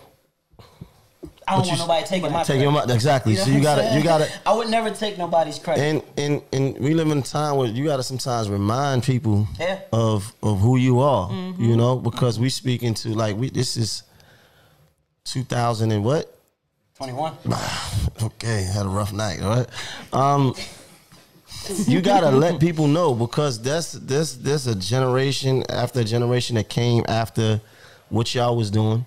Speaker 6: I don't want nobody taking my credit.
Speaker 1: Exactly. So you gotta.
Speaker 6: I would never take nobody's credit.
Speaker 1: And we live in a time where you gotta sometimes remind people
Speaker 6: Yeah.
Speaker 1: of who you are. You know, because we speak into like this is 2000 and what?
Speaker 6: 21.
Speaker 1: Okay, had a rough night. All right. You gotta let people know because there's a generation after a generation that came after what y'all was doing.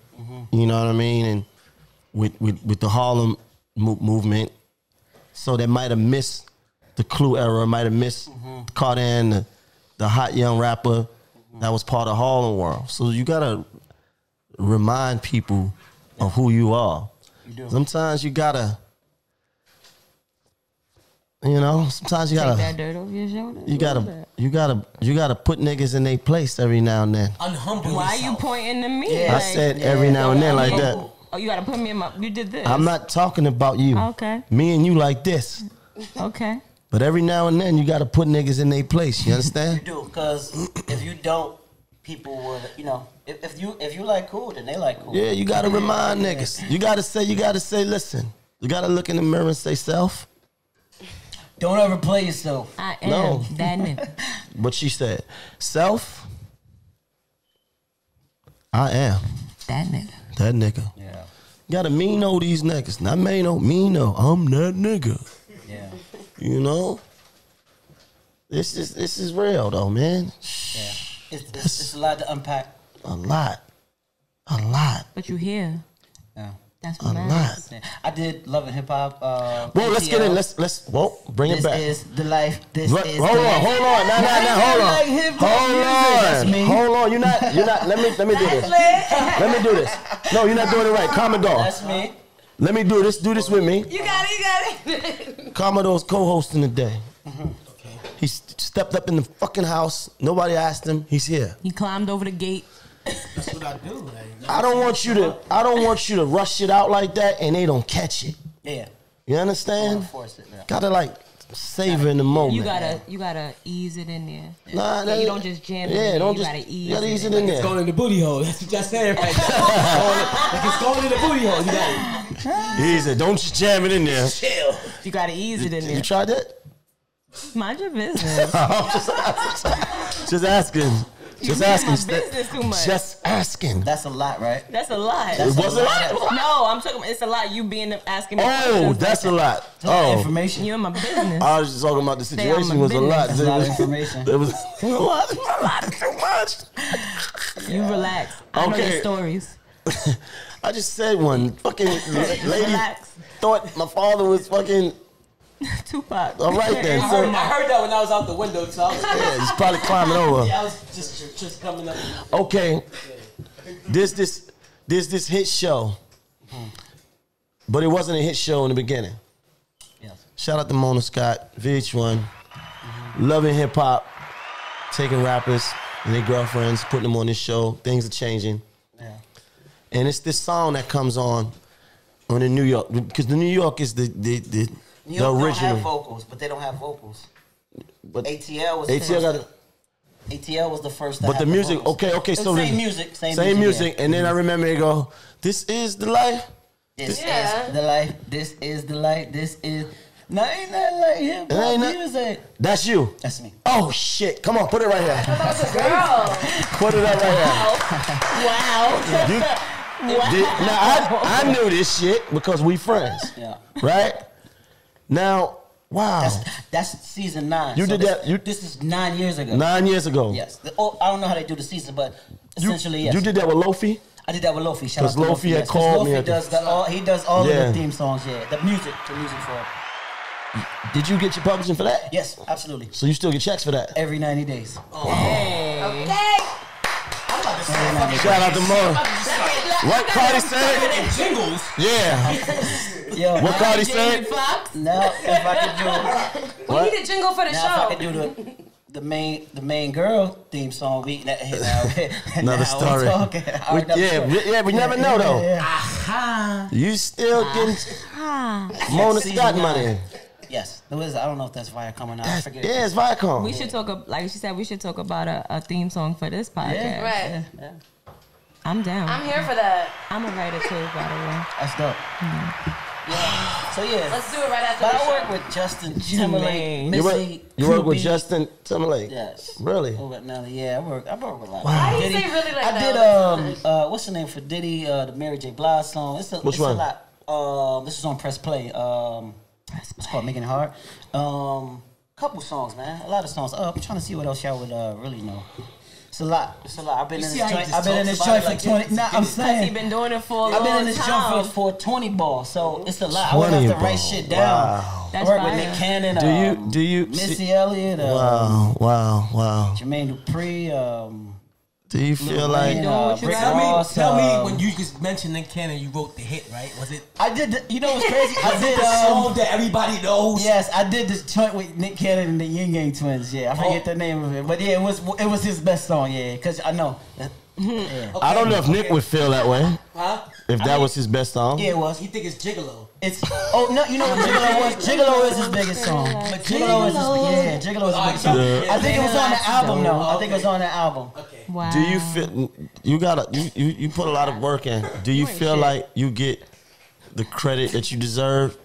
Speaker 1: You know what I mean? And with the Harlem movement, so they might have missed the Clue era, might have missed Cardan, the hot young rapper that was part of Harlem world. So you gotta remind people of who you are.
Speaker 6: You do.
Speaker 1: Sometimes you gotta. You know, sometimes you gotta
Speaker 3: take that dirt off your shoulder.
Speaker 1: You gotta put niggas in their place every now and then.
Speaker 7: Unhumble
Speaker 3: Why
Speaker 7: yourself.
Speaker 3: you pointing to me?
Speaker 1: I said every now and then like that.
Speaker 3: Oh, you gotta put me in my. You did this.
Speaker 1: I'm not talking about you.
Speaker 3: Okay.
Speaker 1: Me and you like this.
Speaker 3: Okay.
Speaker 1: But every now and then you gotta put niggas in their place. You understand?
Speaker 6: You do, because if you don't, people will, you know, if you like cool, then they like cool.
Speaker 1: Yeah, you gotta remind niggas. You gotta say, listen. You gotta look in the mirror and say, self.
Speaker 6: Don't ever play yourself.
Speaker 3: I am
Speaker 1: No.
Speaker 3: that nigga.
Speaker 1: What she said. Self. I am
Speaker 3: That nigga.
Speaker 1: that nigga.
Speaker 6: Yeah.
Speaker 1: You gotta Maino these niggas. Not Maino. Maino. I'm that nigga.
Speaker 6: Yeah.
Speaker 1: You know? This is real though, man.
Speaker 6: Yeah. It's a lot to unpack.
Speaker 1: A lot.
Speaker 3: But you here.
Speaker 6: Yeah.
Speaker 3: That's
Speaker 1: A
Speaker 3: what
Speaker 1: lot.
Speaker 3: matters.
Speaker 6: Yeah. I did Love and Hip Hop.
Speaker 1: Well, let's get in. Let's bring it
Speaker 6: This
Speaker 1: back.
Speaker 6: is the life. This
Speaker 1: Hold
Speaker 6: is
Speaker 1: on,
Speaker 6: the life.
Speaker 1: hold on. Nah, hold on.
Speaker 6: Like hip-hop music. That's me.
Speaker 1: Hold on. You're not. Let me do this. Let me do this. No, you're not doing it right. Commodore.
Speaker 6: That's me.
Speaker 1: Let me do this. Do this with me.
Speaker 5: You got it.
Speaker 1: Commodore's co-hosting today. He stepped up in the fucking house. Nobody asked him. He's here.
Speaker 3: He climbed over the gate.
Speaker 7: That's what I do. Like,
Speaker 1: I don't want you to rush it out like that and they don't catch it.
Speaker 6: Yeah.
Speaker 1: You understand?
Speaker 6: Force it. Yeah.
Speaker 1: Gotta like savor in the moment.
Speaker 3: You gotta ease it in there.
Speaker 1: Nah,
Speaker 3: Yeah, you don't just jam it.
Speaker 1: Yeah,
Speaker 3: in
Speaker 1: don't
Speaker 3: there.
Speaker 1: just.
Speaker 3: You gotta ease
Speaker 1: You gotta ease it
Speaker 3: it.
Speaker 1: in
Speaker 7: it's
Speaker 1: there.
Speaker 7: going in the booty hole. That's what y'all saying right now. Like it's going in the booty hole. You got
Speaker 1: Easy. Don't just jam it in there.
Speaker 7: to chill.
Speaker 3: You gotta ease it in
Speaker 1: You
Speaker 3: there.
Speaker 1: tried that?
Speaker 3: Mind your business.
Speaker 1: Just asking. Just
Speaker 3: You
Speaker 1: asking.
Speaker 3: my business too much.
Speaker 1: Just asking.
Speaker 6: That's a lot, right?
Speaker 3: That's a lot.
Speaker 6: That's
Speaker 1: Was
Speaker 6: a
Speaker 1: it?
Speaker 6: lot.
Speaker 3: No, I'm talking. It's a lot. You being asking me.
Speaker 1: Oh,
Speaker 3: questions
Speaker 1: that's a
Speaker 3: like
Speaker 1: lot.
Speaker 6: That's a lot of
Speaker 1: Oh,
Speaker 6: information.
Speaker 3: You in my business.
Speaker 1: I was just talking about the
Speaker 3: Stay on
Speaker 1: situation
Speaker 3: my
Speaker 1: was a lot.
Speaker 3: business.
Speaker 6: That's a lot of information.
Speaker 1: It was a lot too much.
Speaker 3: You relax. I know
Speaker 1: Okay.
Speaker 3: your stories.
Speaker 1: I just said one. Fucking lady
Speaker 3: Relax.
Speaker 1: thought my father was fucking.
Speaker 3: Tupac.
Speaker 1: All right then.
Speaker 7: I
Speaker 1: So
Speaker 7: heard that when I was out the window, so I was,
Speaker 1: yeah, he's probably climbing over.
Speaker 7: I was just coming up.
Speaker 1: Okay, this hit show, but it wasn't a hit show in the beginning.
Speaker 6: Yes.
Speaker 1: Shout out to Mona Scott, VH1, loving hip hop, taking rappers and their girlfriends, putting them on this show. Things are changing,
Speaker 6: Yeah.
Speaker 1: and it's this song that comes on the New York, because the New York is the
Speaker 6: New York don't
Speaker 1: original.
Speaker 6: have vocals, but they don't have vocals.
Speaker 1: But
Speaker 6: ATL was
Speaker 1: ATL got it.
Speaker 6: ATL was the first. To
Speaker 1: But
Speaker 6: have
Speaker 1: the music,
Speaker 6: vocals.
Speaker 1: okay,
Speaker 6: It was
Speaker 1: so
Speaker 6: same
Speaker 1: the-
Speaker 6: music,
Speaker 1: same music, and then I remember they go, "This is the life."
Speaker 6: This
Speaker 5: Yeah.
Speaker 6: is the life. This is the life. This is. No, ain't nothing like hip
Speaker 1: It ain't
Speaker 6: hop
Speaker 1: not-
Speaker 6: music.
Speaker 1: That's you.
Speaker 6: That's me.
Speaker 1: Oh shit! Come on, put it right here.
Speaker 5: That was a girl.
Speaker 1: Put it up right
Speaker 3: Wow.
Speaker 1: here. Now I knew this shit because we friends,
Speaker 6: Yeah.
Speaker 1: right? Now, wow,
Speaker 6: That's season 9.
Speaker 1: You
Speaker 6: So
Speaker 1: did
Speaker 6: this,
Speaker 1: that-
Speaker 6: This is 9 years ago.
Speaker 1: 9 years ago.
Speaker 6: Yes. I don't know how they do the season, but essentially yes.
Speaker 1: You did that with Lofi.
Speaker 6: I did that with Lofi. Shout out
Speaker 1: 'Cause
Speaker 6: to
Speaker 1: Lofi had
Speaker 6: 'Cause
Speaker 1: called me
Speaker 6: Lofi
Speaker 1: at the-
Speaker 6: does all
Speaker 1: Yeah.
Speaker 6: of the theme songs. Yeah, the music for it.
Speaker 1: Did you get your publishing for that?
Speaker 6: Yes, absolutely.
Speaker 1: So you still get checks for that?
Speaker 6: Every 90 days.
Speaker 5: Okay.
Speaker 1: Shout out to Mo. What Cardi said?
Speaker 7: Jingles.
Speaker 1: Yeah.
Speaker 6: Yo,
Speaker 1: What Cardi
Speaker 3: Jamie
Speaker 1: said?
Speaker 3: Foxx.
Speaker 6: now if I could do
Speaker 5: We need a jingle for the
Speaker 6: now if I
Speaker 5: show.
Speaker 6: could do the main girl theme song, we now
Speaker 1: Another
Speaker 6: we're
Speaker 1: story.
Speaker 6: talking.
Speaker 1: We never know though.
Speaker 6: Yeah.
Speaker 1: You still getting Mona
Speaker 6: Season
Speaker 1: Scott
Speaker 6: 9.
Speaker 1: money?
Speaker 6: Yes, there was. I don't know if that's Viacom or not. I forget.
Speaker 1: Yeah, it's Viacom.
Speaker 3: We should talk. Like she said, we should talk about a theme song for this podcast.
Speaker 5: Right.
Speaker 3: I'm down.
Speaker 5: I'm here for that.
Speaker 3: I'm a writer too, by the way.
Speaker 6: That's dope. Yeah. So yeah.
Speaker 5: Let's do it right after
Speaker 6: But
Speaker 5: the
Speaker 6: I
Speaker 5: show.
Speaker 6: work with Justin Timberlake.
Speaker 1: You work with Justin Timberlake?
Speaker 6: Yes.
Speaker 1: Really?
Speaker 6: Over at Nelly. Yeah, I work with a lot.
Speaker 5: Why do you say really like
Speaker 6: I
Speaker 5: that?
Speaker 6: did what's the name for Diddy? The Mary J. Blige song.
Speaker 1: Which one?
Speaker 6: A lot. This is on Press Play. It's called Making It Hard. Couple songs, man. A lot of songs. I'm trying to see what else y'all would really know. It's a lot. I've been in this joint. I've been in this joint for 20. Nah, I'm saying.
Speaker 3: You've been doing it for a long time.
Speaker 6: I've been in this joint for 20 ball, so it's a lot. I would have to write shit down.
Speaker 1: Wow.
Speaker 3: That's
Speaker 6: I work with
Speaker 3: fire.
Speaker 6: Nick Cannon.
Speaker 1: Do you
Speaker 6: Missy Elliott?
Speaker 1: Wow.
Speaker 6: Jermaine Dupri.
Speaker 1: Do you feel like
Speaker 6: Rick
Speaker 7: Tell
Speaker 6: Ross,
Speaker 7: me when you just mentioned Nick Cannon, you wrote the hit, right? Was it?
Speaker 6: I did. You know what's crazy? I did
Speaker 7: the song that everybody knows.
Speaker 6: Yes, I did this joint with Nick Cannon and the Yin Yang Twins. Yeah, I forget the name of it, but yeah, it was his best song. Yeah, because I know. Yeah.
Speaker 1: I don't know if Nick would feel that way.
Speaker 7: Huh?
Speaker 1: If that was his best song.
Speaker 6: Yeah, it was.
Speaker 7: You think it's Gigolo?
Speaker 6: It's no, you know what Gigolo was? Gigolo is his biggest song. Gigolo is his biggest song. I think it was on the album though. I think it was on the album.
Speaker 7: Okay.
Speaker 3: Wow.
Speaker 1: Do you feel you put a lot of work in? Do you feel like you get the credit that you deserve?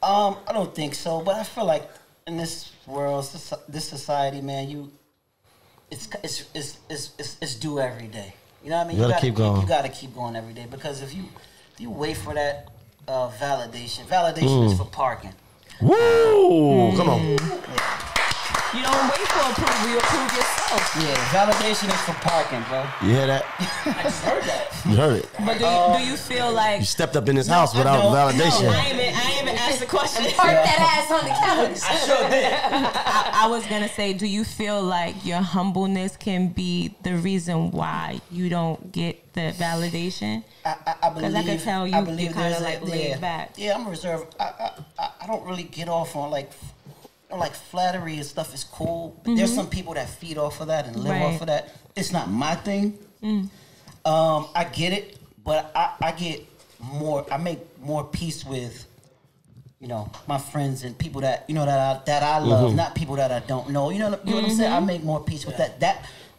Speaker 6: I don't think so, but I feel like in this world, this society, man, it's due every day. You know what I mean?
Speaker 1: You gotta keep going.
Speaker 6: You gotta keep going every day because if you wait for that validation is for parking.
Speaker 1: Woo! Come on.
Speaker 3: You don't wait for approval, you approve yourself.
Speaker 6: Yeah, validation is for parking, bro.
Speaker 1: You hear that?
Speaker 6: I just heard that.
Speaker 1: You heard it.
Speaker 3: But do you feel like
Speaker 1: You stepped up in this house without validation.
Speaker 3: I ain't even asked the question.
Speaker 5: Park that ass on the couch.
Speaker 7: I sure did.
Speaker 3: I was gonna say, do you feel like your humbleness can be the reason why you don't get the validation?
Speaker 6: I believe.
Speaker 3: Because I can tell you, you're kind of like laid back.
Speaker 6: Yeah, I'm reserved. I don't really get off on like flattery and stuff is cool. But there's some people that feed off of that and live
Speaker 3: Right.
Speaker 6: off of that. It's not my thing. I get it, but I get more. I make more peace with, my friends and people that that I love, not people that I don't know. You know what I'm saying? I make more peace with that.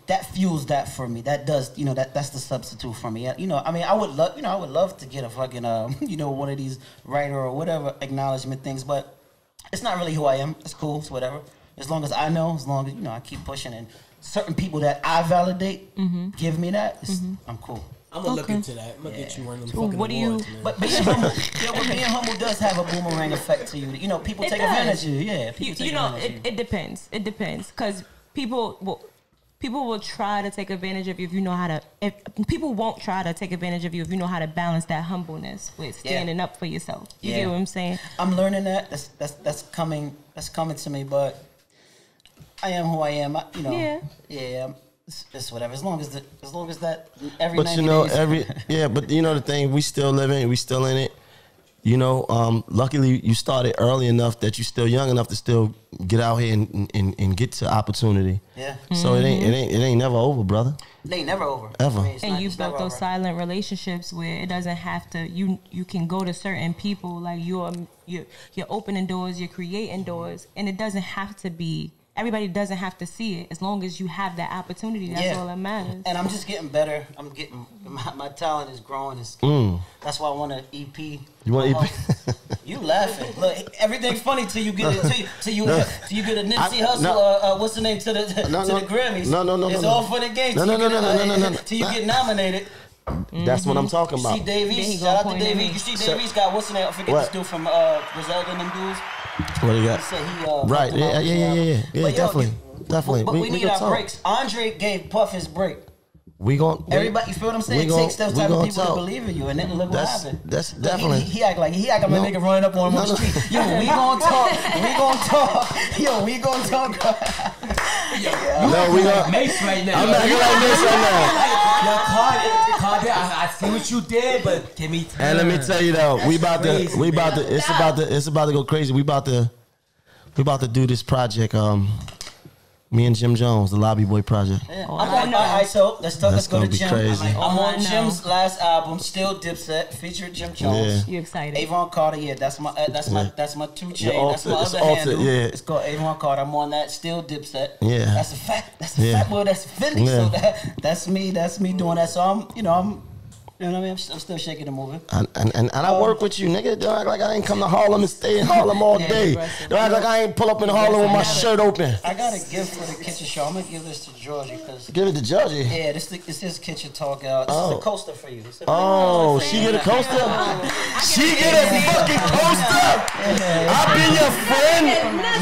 Speaker 6: That fuels that for me. That does, that's the substitute for me. I would love to get a fucking, one of these writer or whatever acknowledgement things, but it's not really who I am. It's cool. It's whatever. As long as I know, as long as, I keep pushing and certain people that I validate give me that, I'm cool.
Speaker 7: I'm gonna look into that. I'm gonna get you one of them fucking
Speaker 3: What do you-
Speaker 7: awards, man.
Speaker 6: But being humble does have a boomerang effect to you. People take advantage of you. Yeah, people take advantage of you.
Speaker 3: It depends. It depends because people will try to take advantage of you if you know how to. If people won't try to take advantage of you if you know how to balance that humbleness with standing up for yourself. You get what I'm saying?
Speaker 6: I'm learning that. That's coming. That's coming to me. But I am who I am. Yeah. It's whatever. As long as that every.
Speaker 1: But
Speaker 6: 90 days.
Speaker 1: But the thing, we still living, we still in it. Luckily you started early enough that you're still young enough to still get out here and get to opportunity.
Speaker 6: Yeah.
Speaker 1: So it ain't never over, brother.
Speaker 6: It ain't never over.
Speaker 1: Ever.
Speaker 3: And you built those silent relationships where it doesn't have to. You can go to certain people like you're opening doors, you're creating doors, and it doesn't have to be. Everybody doesn't have to see it. As long as you have that opportunity, that's all that matters.
Speaker 6: And I'm just getting better. I'm getting my talent is growing. That's why I want an EP.
Speaker 1: You want an EP?
Speaker 6: You laughing? Look, everything's funny till you get it. Till you get a Nipsey Hussle. What's the name to the Grammys?
Speaker 1: No.
Speaker 6: It's all fun and games.
Speaker 1: No.
Speaker 6: Till you get nominated.
Speaker 1: That's what I'm talking about.
Speaker 6: See Davies. Shout out to Davies. You see Davies got what's the name? I forget this dude from Griselda and them dudes.
Speaker 1: What do you got?
Speaker 6: He said he
Speaker 1: right. Yeah.
Speaker 6: But
Speaker 1: Definitely.
Speaker 6: But we need our breaks. Andre gave Puff his break.
Speaker 1: We gon'
Speaker 6: everybody, you feel what I'm saying? It takes those type of people to believe in you, and then look what happened.
Speaker 1: That's definitely.
Speaker 6: He act like a nigga running up on him on the street. Yo, we gonna talk. Yo, we gonna talk.
Speaker 1: No, we gonna
Speaker 7: Mase right now.
Speaker 1: I'm not gonna like Mase right now.
Speaker 7: Yo, Cardan, I see what you did, but give me time.
Speaker 1: And let me tell you though, we about to. It's about to go crazy. We about to do this project. Me and Jim Jones, the Lobby Boy Project.
Speaker 6: Yeah. All right, so let's talk. Let's go to Jim.
Speaker 1: Crazy.
Speaker 6: I'm on Jim's last album, Still Dipset, featured Jim Jones.
Speaker 3: You excited?
Speaker 6: Avon Carter, yeah, that's my 2 chain. That's my other
Speaker 1: Alter,
Speaker 6: handle.
Speaker 1: yeah.
Speaker 6: It's called Avon Carter. I'm on that, Still Dipset.
Speaker 1: Yeah.
Speaker 6: That's a fact. That's a fact, boy. That's Philly.
Speaker 1: Yeah.
Speaker 6: So that's me. That's me doing that. So I'm you know what I mean? I'm still shaking and moving.
Speaker 1: And I work with you, nigga. Don't act like I ain't come to Harlem and stay in Harlem all day. Don't act like I ain't pull up in Harlem with my shirt open.
Speaker 6: I got a gift for the kitchen show. I'm gonna give this to Georgie because.
Speaker 1: Give it to Georgie.
Speaker 6: Yeah, this is kitchen talk out. This is a coaster for you.
Speaker 1: Oh, she get a coaster? She get a fucking coaster? I be your friend?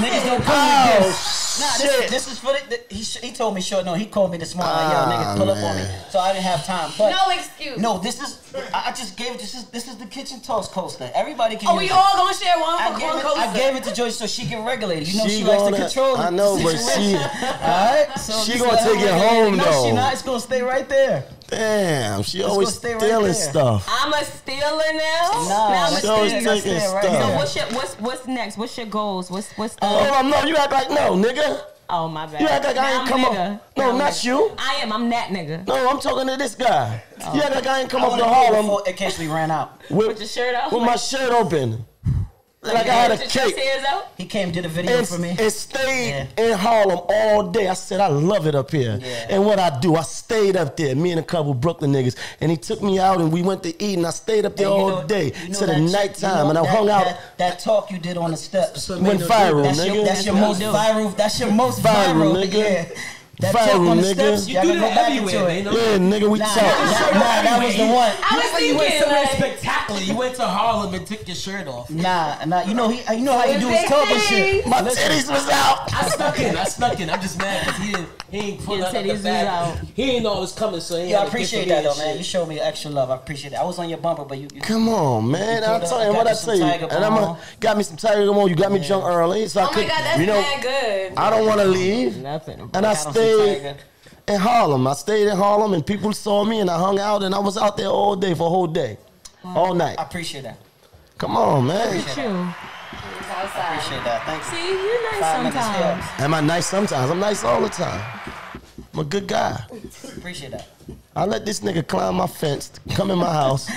Speaker 6: Niggas don't come with this. Nah, this is for the, he told me short. No, he called me this morning. Like, yo, niggas pull up on me. So I didn't have time. But
Speaker 5: no excuse.
Speaker 6: No, this is. I just gave it. This is the kitchen toast coaster. Everybody can.
Speaker 5: Oh, we all gonna share one coaster.
Speaker 6: I gave it to Joyce so she can regulate it. You know
Speaker 1: she
Speaker 6: likes to control it.
Speaker 1: I know, but she.
Speaker 6: Alright, so
Speaker 1: she gonna take it home though.
Speaker 6: No, she not. It's gonna stay right there.
Speaker 1: Damn, she always stealing stuff.
Speaker 3: I'm a stealer now.
Speaker 6: Nah,
Speaker 1: she always taking stuff.
Speaker 3: So what's next? What's your goals? What's the?
Speaker 1: No, you act like no, nigga.
Speaker 3: Oh, my bad.
Speaker 1: You act like I ain't come up. No, not you.
Speaker 3: I'm that nigga.
Speaker 1: No, I'm talking to this guy. You act like I ain't come up to Harlem.
Speaker 6: In case we ran out.
Speaker 3: With your shirt out?
Speaker 1: With my shirt open. Like I had a cake.
Speaker 6: He came did a video for me.
Speaker 1: And stayed in Harlem all day. I said, I love it up here. Yeah. And what I do, I stayed up there, me and a couple Brooklyn niggas. And he took me out and we went to eat and I stayed up there all day to the nighttime. And I hung out.
Speaker 6: That talk you did on the steps.
Speaker 1: Went viral, nigga.
Speaker 6: That's your most viral. That's your most viral, nigga. Yeah. That
Speaker 1: viral, nigga.
Speaker 7: You do that everywhere, man.
Speaker 1: Yeah, nigga, we talk.
Speaker 6: Nah, that was the one.
Speaker 5: I was thinking,
Speaker 7: you went somewhere spectacular. You went to Harlem and took your shirt off.
Speaker 6: Nah. You know how you do his talk and shit.
Speaker 1: My titties was out.
Speaker 7: I snuck in. I'm just mad because he ain't pulling up the back. He ain't know it was coming, so he
Speaker 6: I appreciate that though, man. You showed me extra love. I appreciate it. I was on your bumper, but you
Speaker 1: come on, man. I'll tell you what I tell you. And got me some Tiger Gummo. You got me drunk early, so I could.
Speaker 5: Oh my God, that's mad good.
Speaker 1: I don't want to leave.
Speaker 3: Nothing.
Speaker 1: And I stayed in Harlem. I stayed in Harlem and people saw me and I hung out and I was out there all day for a whole day. All night.
Speaker 6: I appreciate that.
Speaker 1: Come on, man.
Speaker 3: Look at you.
Speaker 6: I appreciate that. Thank you.
Speaker 3: See, you're nice sometimes.
Speaker 1: Am I nice sometimes? I'm nice all the time. I'm a good guy.
Speaker 6: Appreciate that.
Speaker 1: I let this nigga climb my fence, come in my house,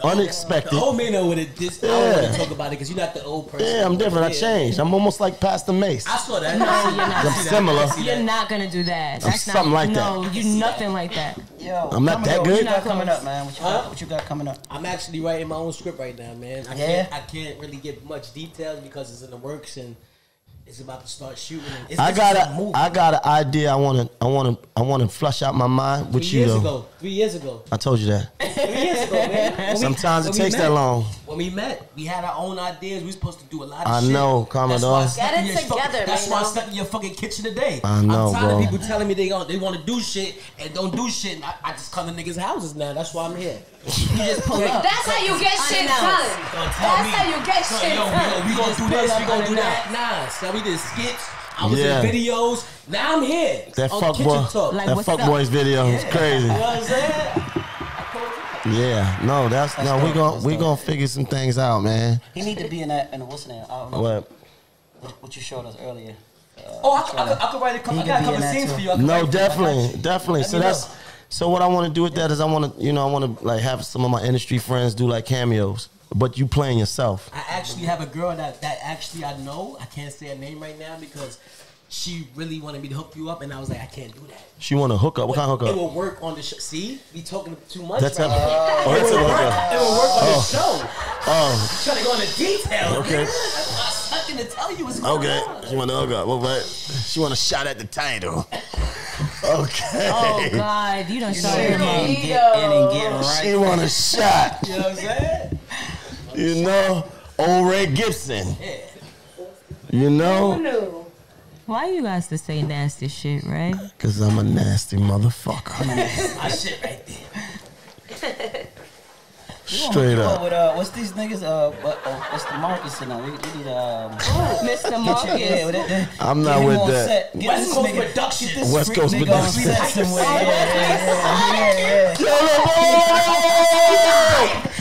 Speaker 1: unexpected.
Speaker 7: The old Maino would have just. I don't want to talk about it because you're not the old person.
Speaker 1: Yeah, I'm different. I changed. I'm almost like Pastor Mase.
Speaker 7: I saw that.
Speaker 3: No, you're not.
Speaker 1: I'm similar.
Speaker 3: You're not gonna do that.
Speaker 1: I'm something like that.
Speaker 3: No, you're nothing like that.
Speaker 6: Yo,
Speaker 1: I'm not that good.
Speaker 6: What you got coming up, man? What you got coming up?
Speaker 7: I'm actually writing my own script right now, man. I can't really give much details because it's in the works and it's about to start shooting.
Speaker 1: I got an idea. I want to flush out my mind with you though.
Speaker 7: 3 years ago.
Speaker 1: I told you that.
Speaker 7: 3 years ago, man.
Speaker 1: Sometimes it takes that long.
Speaker 7: When we met, we had our own ideas. We were supposed to do a lot of shit.
Speaker 1: I know, Commodore.
Speaker 5: Get it together,
Speaker 7: That's why I'm stuck in your fucking kitchen today.
Speaker 1: I know,
Speaker 7: I'm tired
Speaker 1: bro.
Speaker 7: of people telling me they want to do shit and don't do shit. And I just come to niggas' houses now. That's why I'm here.
Speaker 3: You just pull up.
Speaker 5: That's how you get shit done. That's how you get shit done.
Speaker 7: We gonna do this, we gonna do that. Nah, so we did skits. I was in videos. Now I'm here.
Speaker 1: That fuck boy,
Speaker 3: Like,
Speaker 1: that fuck boy's video is crazy.
Speaker 7: You know what I'm saying?
Speaker 1: Yeah, no, we gonna figure some things out, man.
Speaker 6: He need to be in that. And what's the name? I don't know. What you showed us earlier.
Speaker 7: I could write a couple of scenes for you.
Speaker 1: No, definitely. So what I want to do with that is I want to like have some of my industry friends do like cameos, but you playing yourself.
Speaker 7: I actually have a girl that actually I know. I can't say her name right now because she really wanted me to hook you up, and I was like, I can't do that.
Speaker 1: She want to hook up. What kind of hook up?
Speaker 7: It will work on the show. See, we talking too much.
Speaker 1: That's
Speaker 7: right now.
Speaker 1: that's a hookup.
Speaker 7: It will work on the show.
Speaker 1: Oh,
Speaker 7: Trying to go into detail.
Speaker 1: Okay.
Speaker 7: That's nothing to tell you what's going on.
Speaker 1: She want to hook up. What? She want a shot at the title. Okay.
Speaker 3: Oh God, you don't start him up.
Speaker 6: Get right.
Speaker 1: She want a shot.
Speaker 7: You know what I'm saying?
Speaker 1: You know, old Ray Gibson.
Speaker 7: Yeah.
Speaker 1: You know.
Speaker 3: Why you guys to say nasty shit, right?
Speaker 1: Cause I'm a nasty motherfucker.
Speaker 7: My shit right there.
Speaker 1: Straight up.
Speaker 6: What's these niggas? What's the Marcus in there? We need
Speaker 3: Mr. Marcus.
Speaker 1: I'm not with that.
Speaker 7: West Coast Production.
Speaker 1: West Coast Production.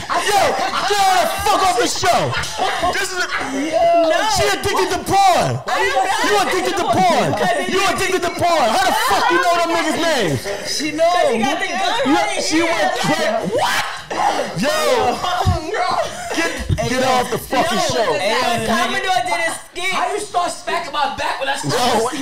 Speaker 5: I
Speaker 1: fuck off the show. This is she addicted to porn. You addicted to porn. You addicted to porn. How the fuck you know them niggas' names?
Speaker 6: She knows.
Speaker 3: He got the gun right.
Speaker 1: She went crazy. What? Yo. Get off the fucking show.
Speaker 3: Commodore did a skit.
Speaker 7: How you start smacking my back when I start?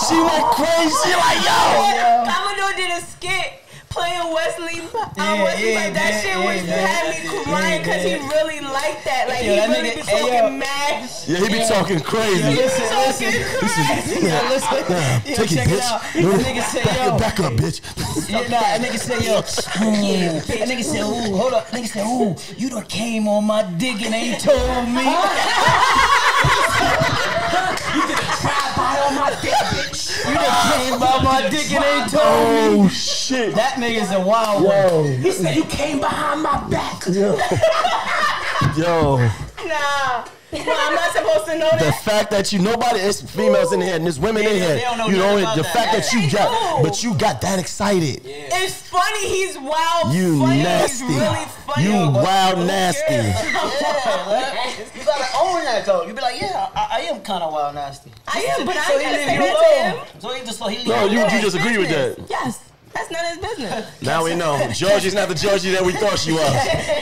Speaker 1: She went crazy like yo.
Speaker 3: Commodore did a skit playing Wesley. That shit was had me crying because he really liked that. Like he really be talking mad.
Speaker 1: Yeah, he be talking crazy.
Speaker 3: Talking crazy.
Speaker 1: Take it, bitch. Back up, bitch.
Speaker 6: That nigga said, yo. That nigga said, ooh, hold up. Nigga said, ooh, you done came on my dick and ain't told me. You did a drive-by on my dick, bitch. You done came by my dick and ain't told me.
Speaker 1: Oh, shit.
Speaker 6: That nigga's a wild one. He said, you came behind my back.
Speaker 1: Yo.
Speaker 3: Nah. Well, I'm not supposed to know
Speaker 1: The
Speaker 3: that.
Speaker 1: fact that nobody, it's females in here and there's women in here. You know, the fact that you got that excited.
Speaker 3: It's funny. He's wild.
Speaker 1: You
Speaker 3: funny.
Speaker 1: nasty.
Speaker 3: He's really funny.
Speaker 1: You wild nasty.
Speaker 6: You gotta own that though. You be like, yeah, I am kind of wild nasty.
Speaker 3: I am, but I
Speaker 6: So
Speaker 3: ain't
Speaker 6: he
Speaker 3: gotta
Speaker 6: leave
Speaker 3: say
Speaker 6: you
Speaker 3: that to him.
Speaker 6: alone. So he just
Speaker 1: No, you just agree with that.
Speaker 3: Yes. That's not his business.
Speaker 1: Now we know. Georgie's not the Georgie that we thought she was.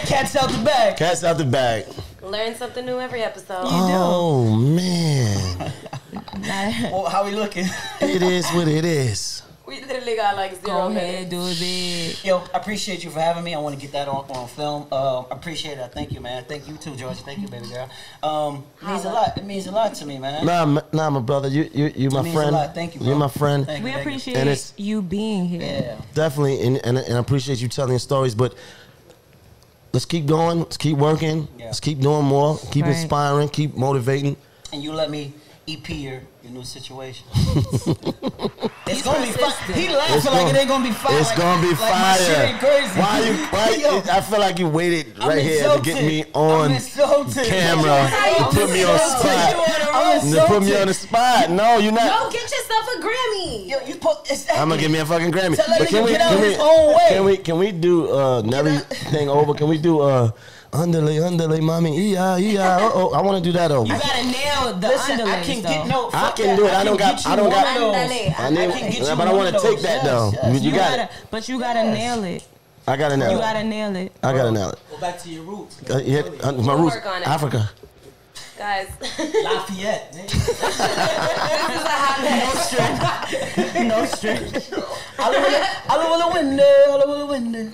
Speaker 6: Cat's out the bag.
Speaker 1: Cat's out the bag.
Speaker 5: Learn something new every episode.
Speaker 1: Oh, man.
Speaker 6: Well, how we looking?
Speaker 1: It is what it is.
Speaker 5: We literally got like 0
Speaker 3: Go
Speaker 5: minutes.
Speaker 3: ahead, do it.
Speaker 6: Yo, I appreciate you for having me. I want to get that on film. I appreciate it. Thank you, man. Thank you too, George. Thank you, baby girl. It means a lot. It means a lot to me, man.
Speaker 1: Nah, my brother. You my
Speaker 6: It means
Speaker 1: friend.
Speaker 6: a lot. Thank you, bro.
Speaker 1: You're my friend.
Speaker 6: Thank you,
Speaker 3: We
Speaker 6: thank you.
Speaker 3: appreciate
Speaker 1: And it's-
Speaker 3: you being here.
Speaker 6: Yeah.
Speaker 1: Definitely, and I appreciate you telling your stories, but let's keep going. Let's keep working.
Speaker 6: Yeah.
Speaker 1: Let's keep doing more. Keep
Speaker 3: Right.
Speaker 1: inspiring. Keep motivating.
Speaker 6: And you let me EP your new situation. It's gonna be fire. He laughing like it ain't gonna be fire.
Speaker 1: It's gonna be
Speaker 6: like
Speaker 1: fire.
Speaker 6: My shit ain't crazy.
Speaker 1: Why? I feel like you waited right here to get me on
Speaker 6: I'm insulted.
Speaker 1: camera to put me on spot.
Speaker 6: I'm
Speaker 1: To put me on the spot. No, you're not.
Speaker 5: Yo, get yourself a Grammy.
Speaker 6: Yo, you put.
Speaker 1: I'm gonna give me a fucking Grammy.
Speaker 6: Tell that
Speaker 1: But
Speaker 6: nigga get out his own way.
Speaker 1: Can we do Nelly thing over? Can we do underlay, mommy, yeah. Oh, I want to do that over.
Speaker 3: You gotta nail the
Speaker 6: Listen,
Speaker 3: underlays,
Speaker 6: I can
Speaker 3: though.
Speaker 6: get no.
Speaker 1: I
Speaker 6: fuck
Speaker 1: can
Speaker 6: that.
Speaker 1: do it. I
Speaker 6: can
Speaker 1: don't got.
Speaker 6: get you
Speaker 1: I don't
Speaker 6: one
Speaker 1: got.
Speaker 6: of those.
Speaker 5: Underlay.
Speaker 1: I need,
Speaker 6: can get you
Speaker 1: but I
Speaker 6: one
Speaker 1: want to
Speaker 6: of
Speaker 1: take
Speaker 6: those.
Speaker 1: that
Speaker 6: Yes,
Speaker 1: though.
Speaker 6: yes.
Speaker 1: You got it.
Speaker 3: But you gotta nail it.
Speaker 1: I gotta nail
Speaker 3: You
Speaker 1: it.
Speaker 3: gotta nail it.
Speaker 1: I gotta nail it.
Speaker 7: Go back to your roots.
Speaker 1: My roots,
Speaker 5: work on it.
Speaker 1: Africa.
Speaker 5: Guys,
Speaker 7: Lafayette.
Speaker 5: this is a hot mess.
Speaker 6: No string. All over the window.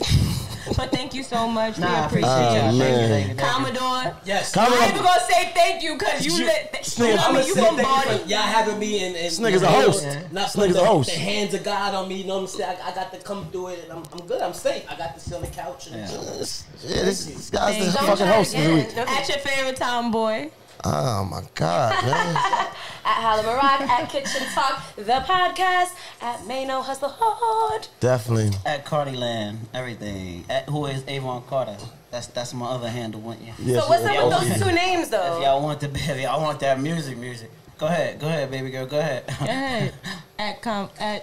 Speaker 3: But thank you so much.
Speaker 6: Nah,
Speaker 3: we
Speaker 6: I
Speaker 3: appreciate
Speaker 6: appreciate
Speaker 3: you.
Speaker 6: you.
Speaker 1: man.
Speaker 6: Thank you.
Speaker 3: Commodore.
Speaker 7: Yes.
Speaker 3: I ain't even gonna say thank you because you let
Speaker 1: nigga-
Speaker 3: you know
Speaker 7: I'm
Speaker 3: me,
Speaker 7: gonna
Speaker 3: you
Speaker 7: say thank you
Speaker 3: bombarded.
Speaker 7: for y'all having me and
Speaker 1: This nigga's a host.
Speaker 7: Not
Speaker 1: This nigga's a host.
Speaker 7: The hands of God on me. You know what I'm saying? I got to come through it, and I'm good. I'm safe. I got to sit on the couch. And
Speaker 1: Yeah, this guy's the
Speaker 3: Don't
Speaker 1: fucking
Speaker 5: try
Speaker 1: host of the week.
Speaker 5: again.
Speaker 3: At your favorite time, boy.
Speaker 1: Oh my God, man.
Speaker 5: At Harlem Rock, at Kitchen Talk, the podcast, at Maino Hustle Hard.
Speaker 1: Definitely.
Speaker 6: At Cardiland, everything. At who is Avon Carter? That's my other handle, wouldn't you?
Speaker 1: Yes,
Speaker 5: So what's up with
Speaker 1: okay.
Speaker 5: those two names
Speaker 6: If
Speaker 5: though?
Speaker 6: y'all want the, if y'all want that music. Go ahead, baby girl, go ahead.
Speaker 3: Go ahead. At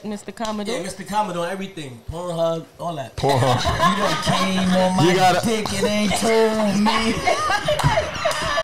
Speaker 3: Mr. Commodore.
Speaker 7: yeah, Mr. Commodore, everything. Pornhub, all that.
Speaker 1: Pornhub.
Speaker 6: You done came on my
Speaker 1: You gotta-
Speaker 6: dick and ain't told me.